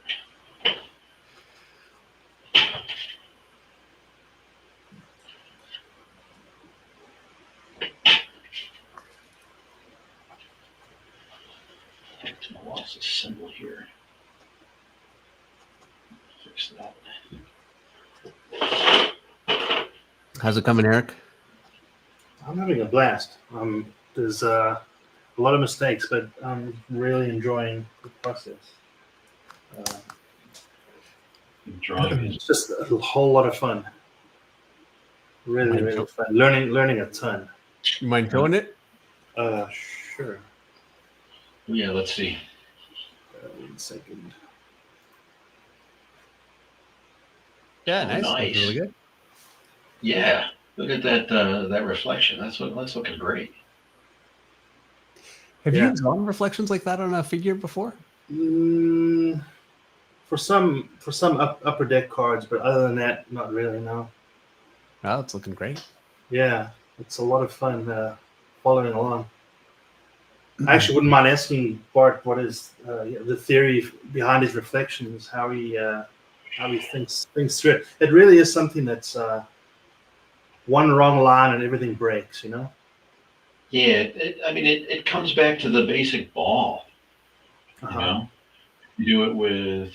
I lost a symbol here. Fix that. How's it coming, Eric? I'm having a blast. There's a lot of mistakes, but I'm really enjoying the process. Drawing is It's just a whole lot of fun. Really fun. Learning a ton. You mind showing it? Sure. Yeah, let's see. 1 second. Yeah, nice. Nice. Really good. Yeah, look at that reflection. That's looking great. Have you drawn reflections like that on a figure before? For some upper deck cards, but other than that, not really. No. Oh, it's looking great. Yeah, it's a lot of fun following along. I actually wouldn't mind asking Bart what is the theory behind his reflections, how he thinks through it. It really is something that's one wrong line and everything breaks, Yeah, it comes back to the basic ball. You do it with,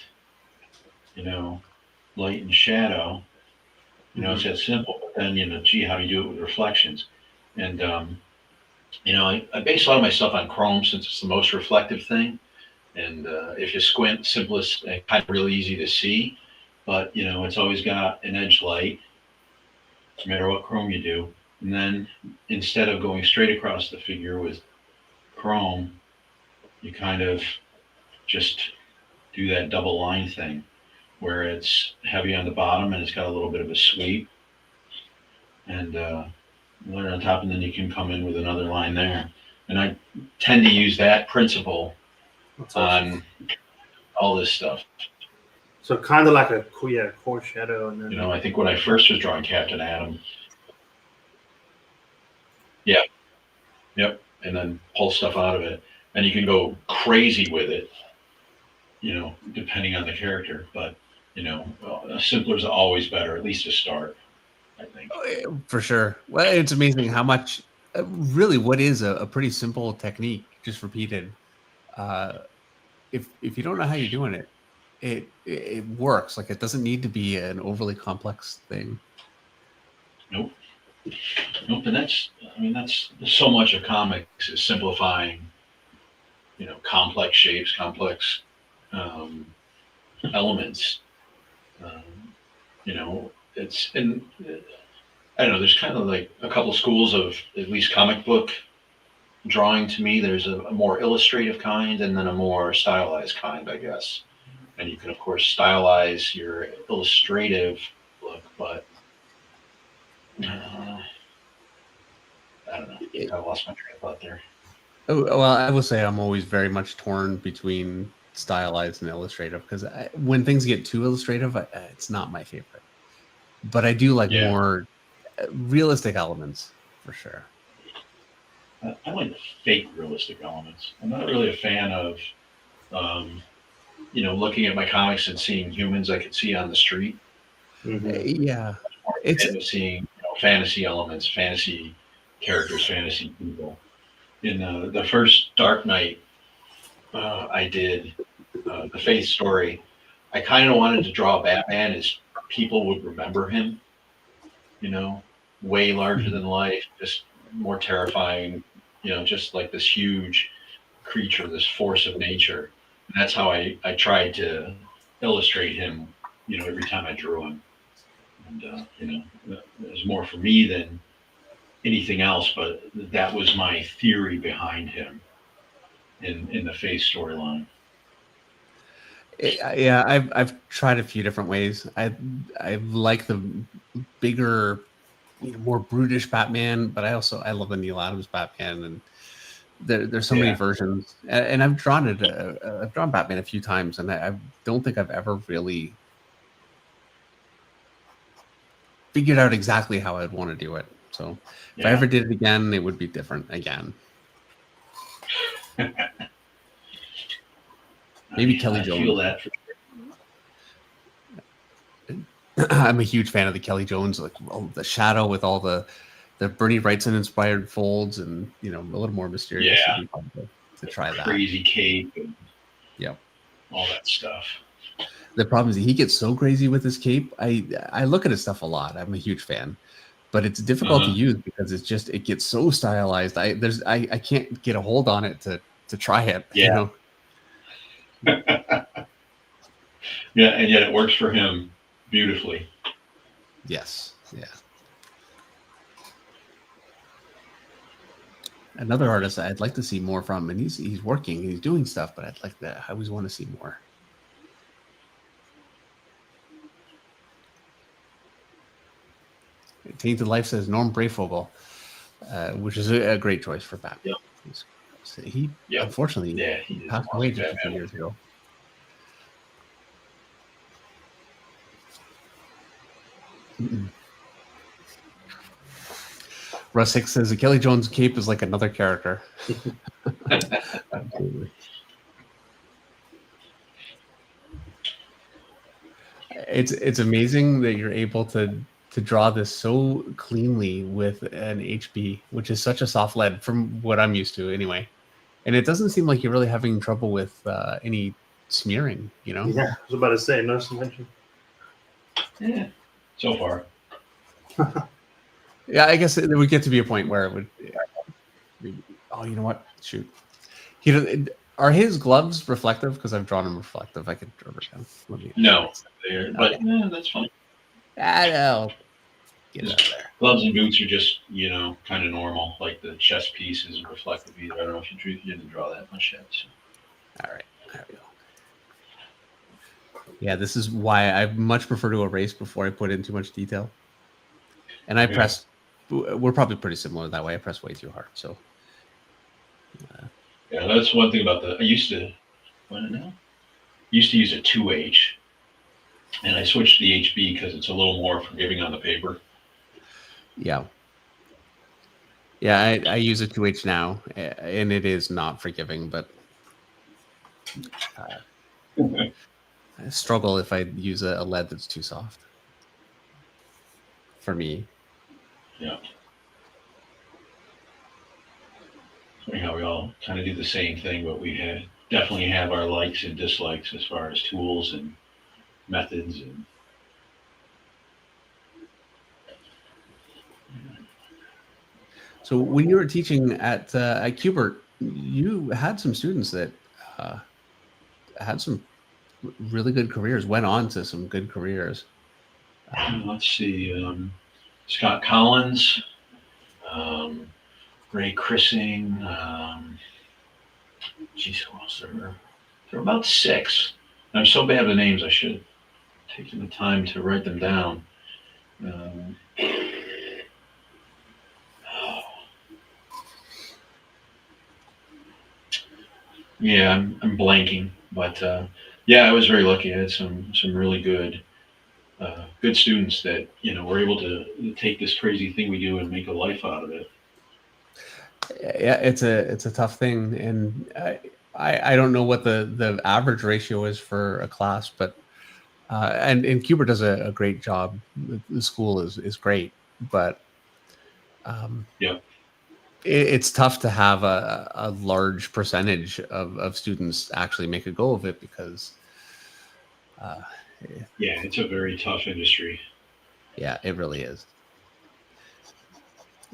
light and shadow. It's that simple. But then, gee, how do you do it with reflections? And I base a lot of my stuff on Chrome since it's the most reflective thing. And if you squint, simplest and kind of really easy to see. But it's always got an edge light, no matter what Chrome you do. And then instead of going straight across the figure with Chrome, you kind of just do that double line thing where it's heavy on the bottom and it's got a little bit of a sweep and layer on top, and then you can come in with another line there. And I tend to use that principle on all this stuff. So kind of like a core shadow, and then I think when I first was drawing Captain Atom, yep, and then pull stuff out of it, and you can go crazy with it, depending on the character. But simpler is always better, at least to start, I think. For sure. Well, it's amazing how much, really, what is a pretty simple technique, just repeated. If you don't know how you're doing it, it works. Like, it doesn't need to be an overly complex thing. Nope. And that's so much of comics is simplifying, complex shapes, complex elements. It's, and I don't know, there's kind of like a couple schools of at least comic book drawing to me. There's a more illustrative kind and then a more stylized kind, I guess. And you can, of course, stylize your illustrative look, but I don't know. I lost my train of thought there. Oh, well, I will say I'm always very much torn between stylized and illustrative, because when things get too illustrative, it's not my favorite. But I do like more realistic elements, for sure. I like fake realistic elements. I'm not really a fan of, looking at my comics and seeing humans I could see on the street. Yeah. It's seeing fantasy elements, fantasy characters, fantasy people. In the first Dark Knight I did, the Faith story, I kind of wanted to draw Batman as people would remember him, way larger than life, just more terrifying, just like this huge creature, this force of nature. And that's how I tried to illustrate him, every time I drew him. And, it was more for me than anything else, but that was my theory behind him in the Face storyline. Yeah, I've tried a few different ways. I like the bigger, more brutish Batman, but I love the Neil Adams Batman, and there's so many versions. And I've drawn I've drawn Batman a few times, and I don't think I've ever really figured out exactly how I'd want to do it. So if I ever did it again, it would be different again. Maybe Kelly Jones. I feel that. I'm a huge fan of the Kelly Jones, like the shadow with all the Bernie Wrightson inspired folds, and a little more mysterious. Yeah, be fun to try that. Crazy cape. And all that stuff. The problem is he gets so crazy with his cape. I look at his stuff a lot. I'm a huge fan, but it's difficult to use because it gets so stylized. I can't get a hold on it to try it. Yeah. Yeah, and yet it works for him beautifully. Yes. Yeah. Another artist I'd like to see more from, and he's working, he's doing stuff, but I always want to see more. Tainted Life says Norm Brayfogle, which is a great choice for Batman. Yep. He unfortunately he passed away just a few years ago. Russ Hicks says the Kelly Jones cape is like another character. Absolutely. It's amazing that you're able to draw this so cleanly with an HB, which is such a soft lead from what I'm used to anyway. And it doesn't seem like you're really having trouble with any smearing, Yeah, I was about to say, no smudging. Yeah, so far. Yeah, I guess it would get to be a point where it would. Oh, you know what? Shoot, are his gloves reflective? Because I've drawn them reflective. I could draw it down. Let me. No, but Okay. that's fine. I know. Get out of there. Gloves and boots are just, kind of normal. Like the chest piece isn't reflective either. I don't know if you didn't draw that much yet. So. All right. There we go. Yeah, this is why I much prefer to erase before I put in too much detail. And I press. We're probably pretty similar that way. I press way too hard. So. Yeah, that's one thing about I used to. What now? Used to use a 2H, and I switched to the HB because it's a little more forgiving on the paper. Yeah. Yeah, I use a 2H now, and it is not forgiving, but I struggle if I use a lead that's too soft for me. Yeah. Anyhow, we all kind of do the same thing, but we definitely have our likes and dislikes as far as tools and methods. And So when you were teaching at Qbert, you had some students that had some really good careers, went on to some good careers. Let's see, Scott Collins, Ray Chrissing. Geez, who else? There were about 6. I'm so bad with names. I should have taken the time to write them down. Yeah, I'm blanking, but yeah, I was very lucky. I had some really good students that were able to take this crazy thing we do and make a life out of it. Yeah, it's a tough thing, and I don't know what the average ratio is for a class, but and Qbert does a great job. The school is great, but Yeah. It's tough to have a large percentage of students actually make a go of it because yeah, it's a very tough industry. Yeah, it really is.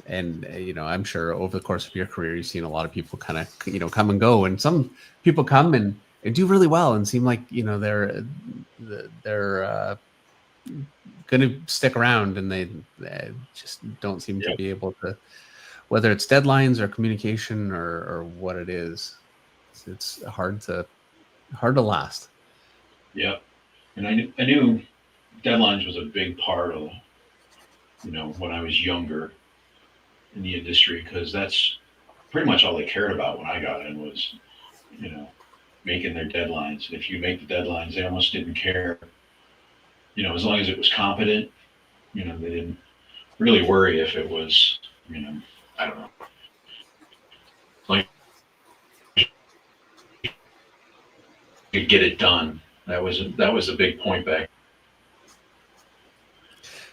And I'm sure over the course of your career, you've seen a lot of people kind of come and go, and some people come and do really well and seem like they're going to stick around, and they just don't seem to be able to, whether it's deadlines or communication or what it is. It's hard to last. Yeah, and I knew deadlines was a big part of when I was younger in the industry, because that's pretty much all they cared about when I got in was making their deadlines. And if you make the deadlines, they almost didn't care. As long as it was competent, they didn't really worry if it was, I don't know. Like, you get it done. That was a big point back.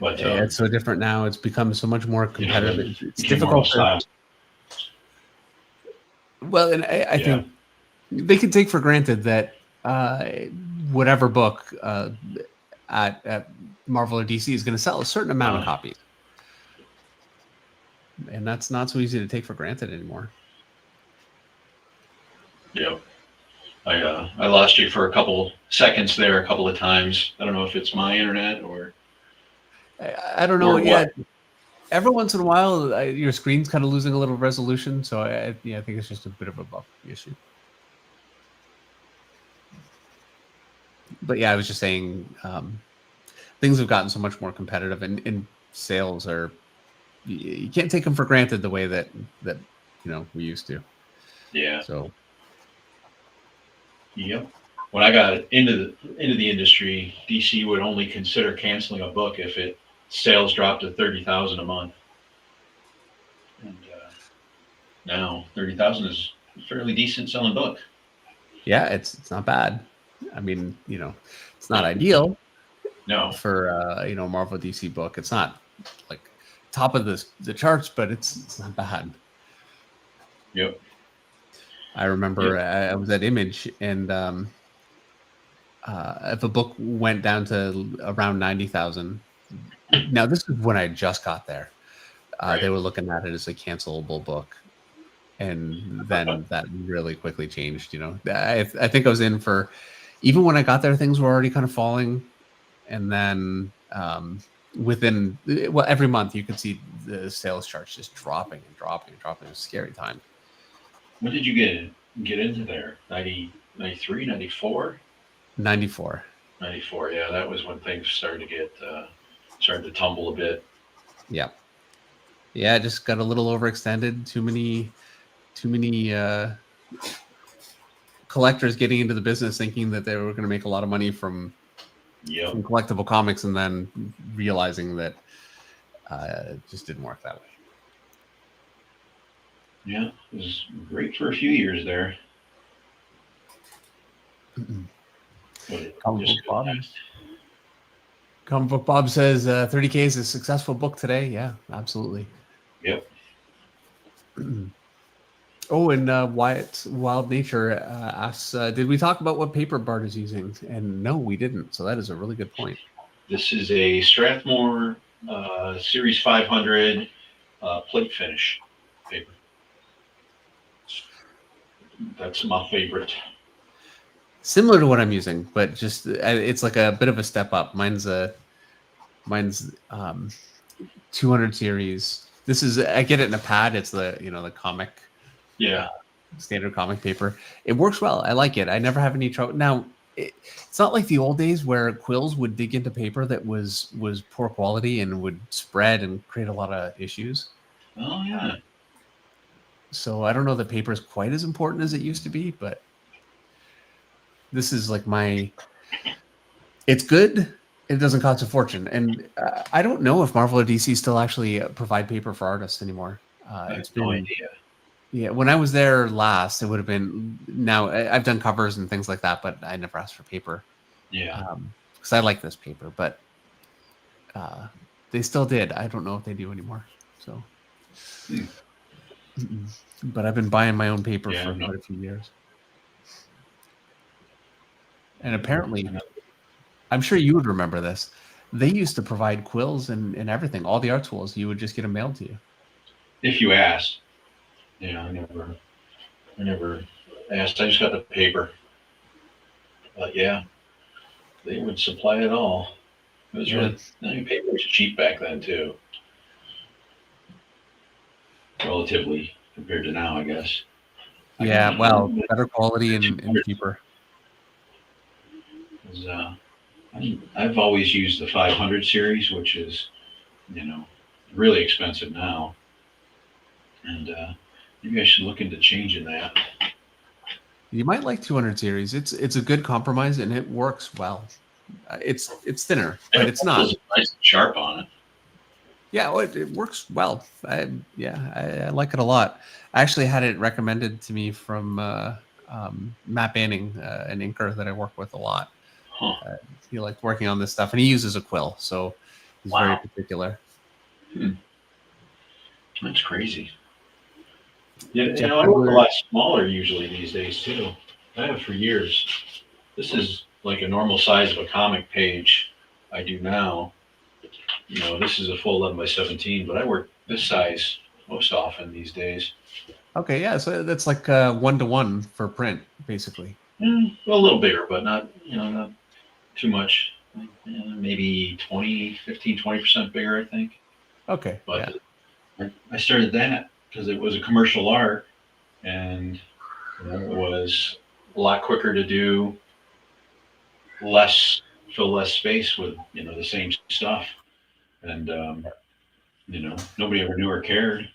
But yeah, it's so different now. It's become so much more competitive. It's difficult. Well, and I think they can take for granted that whatever book at Marvel or DC is going to sell a certain amount of copies, and that's not so easy to take for granted anymore. Yeah, I lost you for a couple seconds there, a couple of times. I don't know if it's my internet or I don't know. Yeah, every once in a while, your screen's kind of losing a little resolution, so I think it's just a bit of a bug issue. But yeah, I was just saying, things have gotten so much more competitive, and sales are, you can't take them for granted the way that we used to. Yeah. So. Yep. When I got into the industry, DC would only consider canceling a book if sales dropped to 30,000 a month, and now 30,000 is a fairly decent selling book. Yeah, it's not bad. I mean, it's not ideal. No. For Marvel DC book, it's not like top of the charts, but it's not bad. Yep. I remember I was at Image, and if a book went down to around 90,000, now this is when I just got there. Right. They were looking at it as a cancelable book, and then that really quickly changed. I think I was in for, even when I got there, things were already kind of falling, and then within, well, every month you could see the sales charts just dropping and dropping and dropping. It was a scary time. When did you get into there? 90, 93, 94? 94. 94. Yeah, that was when things started to tumble a bit. Yeah. Yeah, I just got a little overextended. Too many collectors getting into the business thinking that they were going to make a lot of money from collectible comics, and then realizing that it just didn't work that way. Yeah, it was great for a few years there. Comic Book Bob says 30K is a successful book today. Yeah, absolutely. Yep. Oh, and Wyatt Wild Nature asks, did we talk about what paper Bart is using? And no, we didn't. So that is a really good point. This is a Strathmore Series 500 plate finish paper. That's my favorite. Similar to what I'm using, but just it's like a bit of a step up. Mine's 200 series. This is, I get it in a pad. It's the comic, standard comic paper. It works well. I like it. I never have any trouble. Now, it's not like the old days where quills would dig into paper that was poor quality and would spread and create a lot of issues. Oh yeah. So I don't know that paper is quite as important as it used to be, but this is like it's good. It doesn't cost a fortune. And I don't know if Marvel or DC still actually provide paper for artists anymore. It's been, no idea. Yeah, when I was there last, it would have been, now I've done covers and things like that, but I never asked for paper. Yeah. Because I like this paper, but they still did. I don't know if they do anymore. So, but I've been buying my own paper for quite a few years. And apparently, I'm sure you would remember this. They used to provide quills and everything, all the art tools. You would just get them mailed to you. If you asked. Yeah, I never asked. I just got the paper. But yeah, they would supply it all. It was really, paper was cheap back then too. Relatively compared to now, I guess. Yeah, well, better quality and cheaper. I've always used the 500 series, which is, really expensive now. And maybe I should look into changing that. You might like 200 series. It's a good compromise and it works well. It's thinner, but it's not. Nice and sharp on it. Yeah, well, it works well. I like it a lot. I actually had it recommended to me from Matt Banning, an inker that I work with a lot. He liked working on this stuff, and he uses a quill, so he's very particular. That's crazy. Yeah, I work a lot smaller usually these days too. I have for years. This is like a normal size of a comic page I do now. This is a full 11 by 17, but I work this size most often these days. Okay, yeah, so that's like 1-to-1 for print, basically. Well, a little bigger, but not too much. Maybe 20% bigger, I think. Okay. But I started that because it was a commercial art, and it was a lot quicker to do, fill less space with the same stuff, and nobody ever knew or cared.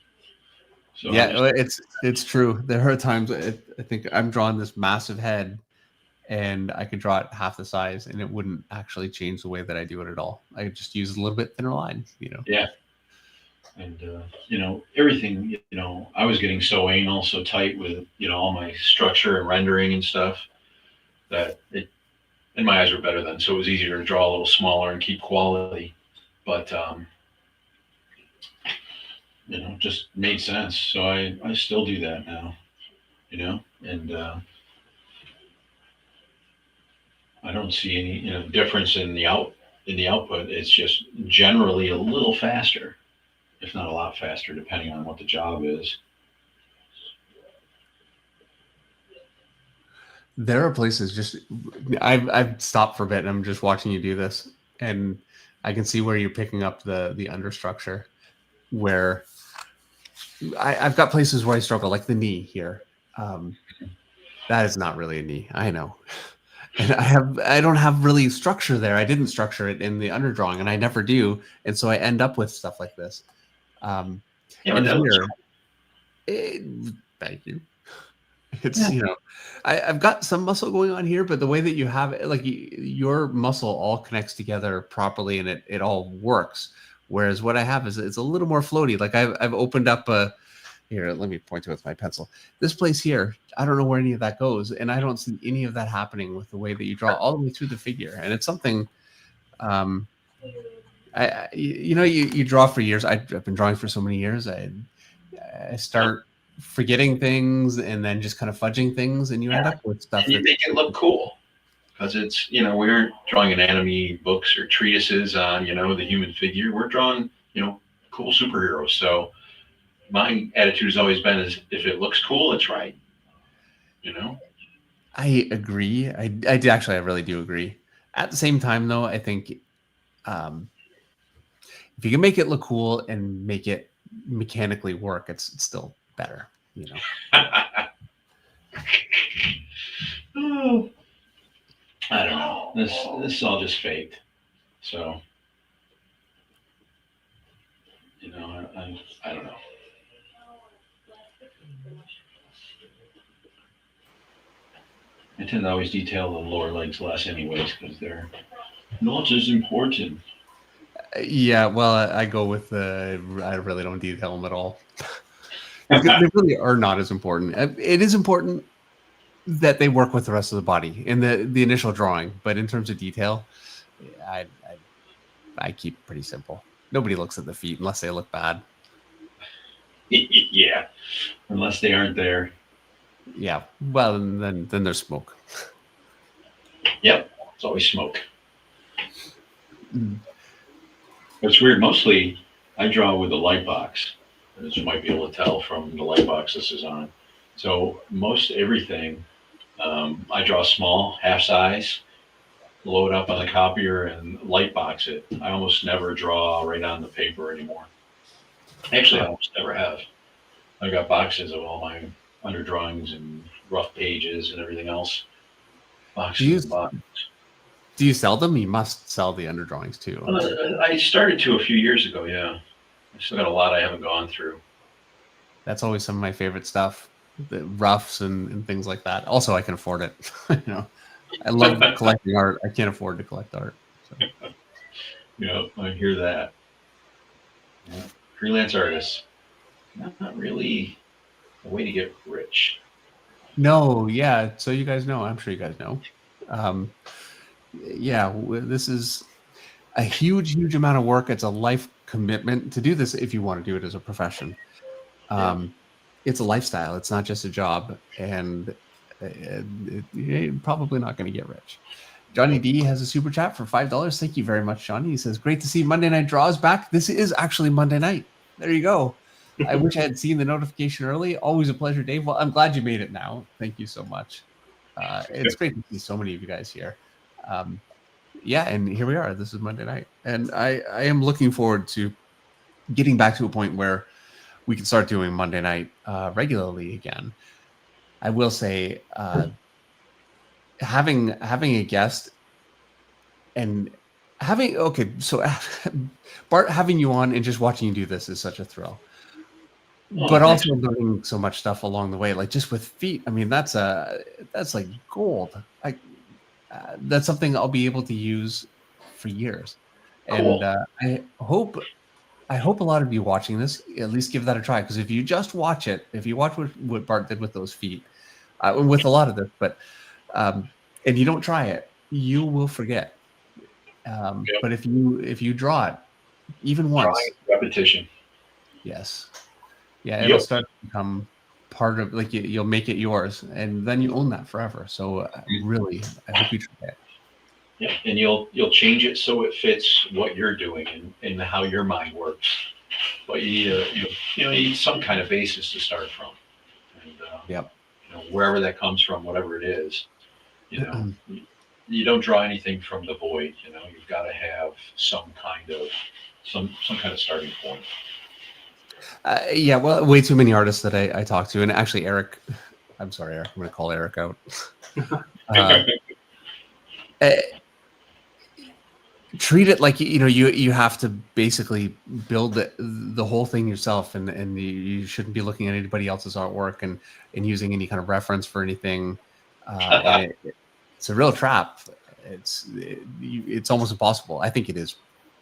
So it's true. There are times I think I'm drawing this massive head, and I could draw it half the size, and it wouldn't actually change the way that I do it at all. I just use a little bit thinner line. Yeah. And everything, I was getting so anal, so tight with all my structure and rendering and stuff that and my eyes were better then, so it was easier to draw a little smaller and keep quality. But just made sense. So I still do that now, and I don't see any, difference in the output. It's just generally a little faster, if not a lot faster, depending on what the job is. There are places just I've stopped for a bit and I'm just watching you do this, and I can see where you're picking up the understructure. Where I've got places where I struggle, like the knee here. Um, that is not really a knee, I know, and I don't have really structure there. I didn't structure it in the underdrawing, and I never do, and so I end up with stuff like this. Um, Yeah, but and that looks here, cool. thank you. It's I've got some muscle going on here, but the way that you have it, like your muscle all connects together properly, and it all works. Whereas what I have is it's a little more floaty. Like I've opened up a here. Let me point to it with my pencil. This place here, I don't know where any of that goes, and I don't see any of that happening with the way that you draw all the way through the figure. And it's something. Um, you draw for years. I've been drawing for so many years. I start forgetting things and then just kind of fudging things, and you end up with stuff And you that make it look cool because it's, we aren't drawing anatomy books or treatises on, the human figure. We're drawing, cool superheroes. So my attitude has always been is if it looks cool, it's right. I agree. I do actually, I really do agree. At the same time, though, I think um, if you can make it look cool and make it mechanically work, it's still better. Oh, I don't know. This is all just faked. So, I don't know. I tend to always detail the lower legs less anyways because they're not as important. Yeah, well, I go with the. I really don't detail them at all. They really are not as important. It is important that they work with the rest of the body in the initial drawing, but in terms of detail, I I keep it pretty simple. Nobody looks at the feet unless they look bad. Yeah, unless they aren't there. Yeah, well, and then there's smoke. Yep, it's always smoke. Mm. It's weird. Mostly, I draw with a light box, as you might be able to tell from the light box this is on. So most everything, I draw small, half size, load up on the copier, and light box it. I almost never draw right on the paper anymore. Actually, I almost never have. I got boxes of all my underdrawings and rough pages and everything else. Do Boxes you and boxes. do you sell them? You must sell the underdrawings too. I started to a few years ago. Yeah, I still got a lot I haven't gone through. That's always some of my favorite stuff, the roughs and things like that. Also, I can afford it. I love collecting art. I can't afford to collect art. So. Yeah, I hear that. Yeah. Freelance artists, not really a way to get rich. No, yeah. So you guys know. I'm sure you guys know. Um, yeah, this is a huge amount of work. It's a life commitment to do this if you want to do it as a profession. Yeah. It's a lifestyle. It's not just a job, and you're probably not going to get rich. Johnny D has a super chat for $5. Thank you very much, Johnny. He says, "Great to see Monday Night Draws back. This is actually Monday night. There you go. I wish I had seen the notification early. Always a pleasure, Dave. Well, I'm glad you made it now. Thank you so much. It's great to see so many of you guys here. Yeah, and here we are. This is Monday night, and I am looking forward to getting back to a point where we can start doing Monday night regularly again. I will say, having a guest and so Bart, having you on and just watching you do this is such a thrill. Oh, But thanks. also learning so much stuff along the way, like just with feet. I mean, that's like gold. That's something I'll be able to use for years. Cool. And I hope a lot of you watching this at least give that a try, because if you just watch it, if you watch what Bart did with those feet, with a lot of this, but and you don't try it, you will forget. Yep. But if you draw it even once, Drawing repetition. yes, yeah, it'll start to become part of, like, you'll make it yours, and then you own that forever. So really, I hope you try it. Yeah, and you'll change it so it fits what you're doing and how your mind works. But you need some kind of basis to start from, and Yep. wherever that comes from, whatever it is, you don't draw anything from the void. You've got to have some kind of starting point. Yeah, well, way too many artists that I talk to, and actually, Eric, I'm sorry, Eric, I'm going to call Eric out. Treat it like you have to basically build the whole thing yourself, and you shouldn't be looking at anybody else's artwork and using any kind of reference for anything. And it's a real trap. It's almost impossible. I think it is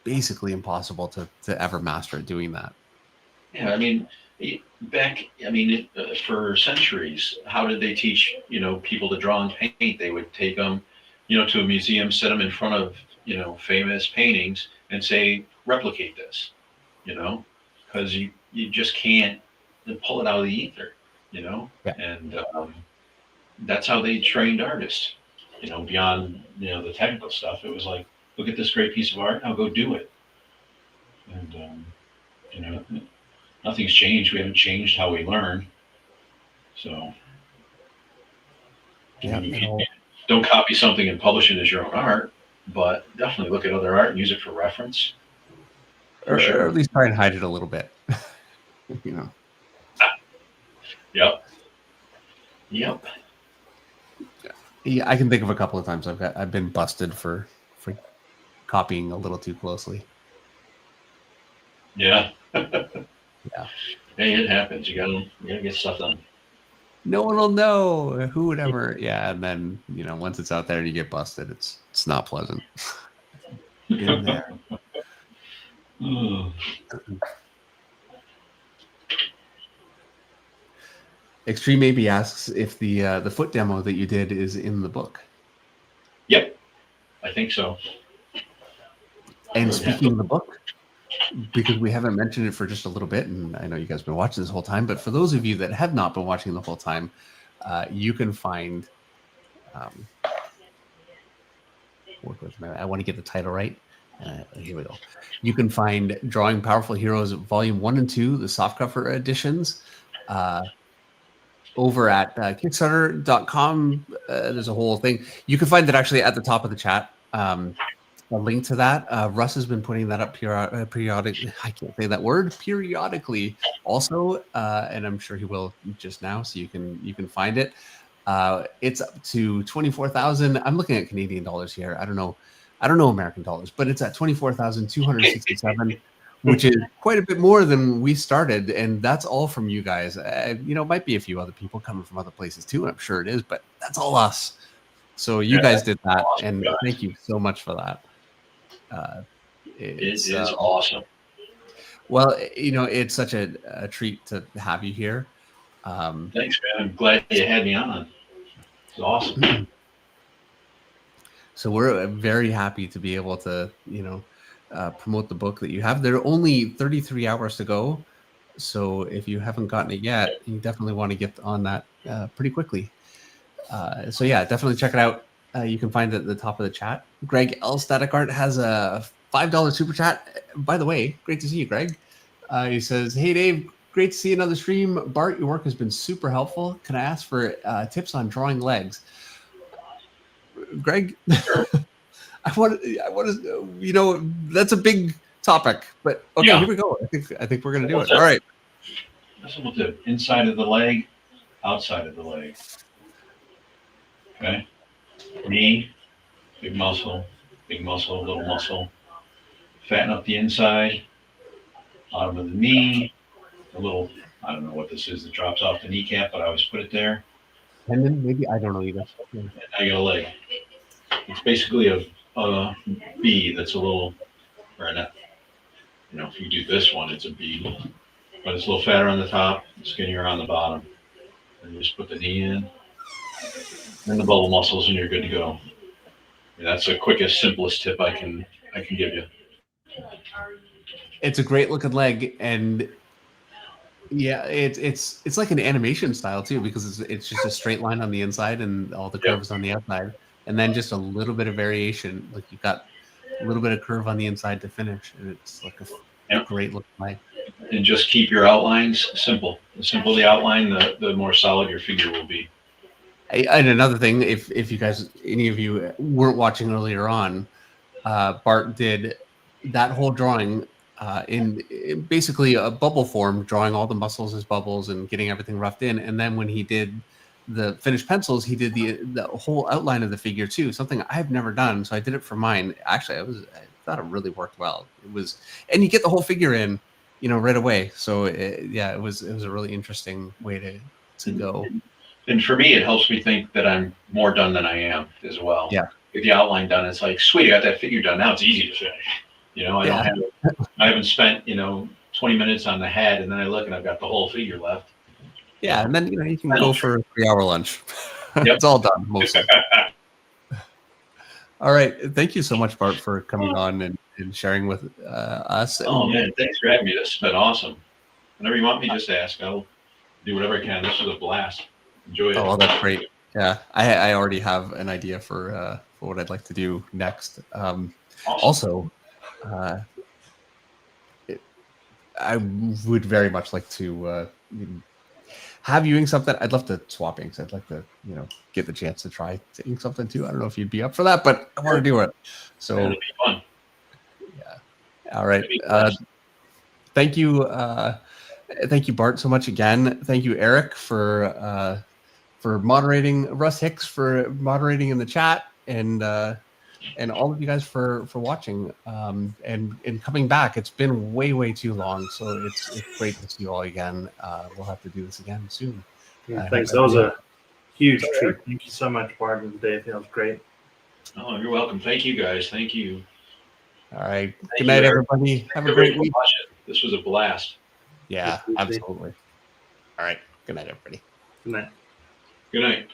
basically impossible to ever master at doing that. Yeah, for centuries, how did they teach people to draw and paint? They would take them to a museum, set them in front of famous paintings and say, replicate this, because you just can't pull it out of the ether, Yeah. and that's how they trained artists, beyond the technical stuff. It was like, look at this great piece of art, now go do it. And nothing's changed. We haven't changed how we learn. So don't copy something and publish it as your own art, but definitely look at other art and use it for reference. Or at least try and hide it a little bit. Yep. Yeah, I can think of a couple of times I've been busted for copying a little too closely. Yeah. Yeah. Hey, it happens. You gotta get stuff done. No one will know. Who would ever? Yeah, and then once it's out there and you get busted, it's not pleasant. In there. Extreme AB asks if the foot demo that you did is in the book. Yep, I think so. And speaking of the book, because we haven't mentioned it for just a little bit, and I know you guys have been watching this whole time, but for those of you that have not been watching the whole time, you can find. I want to get the title right. Here we go. You can find Drawing Powerful Heroes Volume 1 and 2, the softcover editions, over at Kickstarter.com. There's a whole thing. You can find that actually at the top of the chat. A link to that. Russ has been putting that up periodically. I can't say that word. Periodically, also, and I'm sure he will just now. So you can find it. It's up to 24,000. I'm looking at Canadian dollars here. I don't know American dollars, but it's at 24,267, which is quite a bit more than we started, and that's all from you guys. Might be a few other people coming from other places too, and I'm sure it is, but that's all us. So you guys did that, and thank you so much for that. It is awesome. Well, it's such a treat to have you here. Thanks, man. I'm glad you had me on. It's awesome. So we're very happy to be able to, promote the book that you have. There are only 33 hours to go. So if you haven't gotten it yet, you definitely want to get on that pretty quickly. So yeah, definitely check it out. You can find it at the top of the chat. Greg L. Static Art has a $5 super chat. By the way, great to see you, Greg. He says, "Hey, Dave, great to see another stream. Bart, your work has been super helpful. Can I ask for tips on drawing legs?" Greg, I want to, that's a big topic, but okay, yeah. Here we go. I think we're going to do it. All right. That's what we'll do. Inside of the leg, outside of the leg. Okay. Knee, big muscle, little muscle. Fatten up the inside, bottom of the knee, a little, I don't know what this is that drops off the kneecap, but I always put it there. Tendon, maybe? I don't know either. And now you got a leg. It's basically a B that's a little, or not, if you do this one, it's a B, but it's a little fatter on the top, skinnier on the bottom. And you just put the knee in, and the bubble muscles, and you're good to go. And that's the quickest, simplest tip I can give you. It's a great looking leg, and yeah, it's like an animation style too, because it's just a straight line on the inside and all the curves on the outside. and then just a little bit of variation. Like you got a little bit of curve on the inside to finish, and it's like a Yep. great looking leg. And just keep your outlines simple. The simpler the outline, the more solid your figure will be. And another thing, if you guys, any of you weren't watching earlier on, Bart did that whole drawing in basically a bubble form, drawing all the muscles as bubbles and getting everything roughed in. And then when he did the finished pencils, he did the whole outline of the figure too, something I've never done. So I did it for mine. Actually, I thought it really worked well. It was, and you get the whole figure in, right away. So it was a really interesting way to go. And for me, it helps me think that I'm more done than I am as well. Yeah. Get the outline done. It's like, sweet, I got that figure done. Now it's easy to finish. I haven't spent 20 minutes on the head, and then I look and I've got the whole figure left. Yeah, and then you can go for a 3-hour lunch. Yep. It's all done mostly. All right, thank you so much, Bart, for coming on and sharing with us. Oh man, thanks for having me. This has been awesome. Whenever you want me, just ask. I'll do whatever I can. This was a blast. Enjoy it. Oh, well, that's great. Yeah, I already have an idea for what I'd like to do next. Awesome. Also, I would very much like to have you ink something. I'd love to swap inks. I'd like to, get the chance to try to ink something too. I don't know if you'd be up for that, but I want to do it. So It'll be fun. Yeah. All right. Thank you. Thank you, Bart, so much again. Thank you, Eric, for moderating. Russ Hicks for moderating in the chat, and all of you guys for watching and coming back. It's been way too long, so it's great to see you all again. We'll have to do this again soon. Yeah, thanks. That was a huge treat. Thank you so much, Bart and Dave. That was great. Oh, you're welcome. Thank you, guys. Thank you. All right. Good night, everybody. Have a great week. This was a blast. Yeah, absolutely. All right. Good night, everybody. Good night. Good night.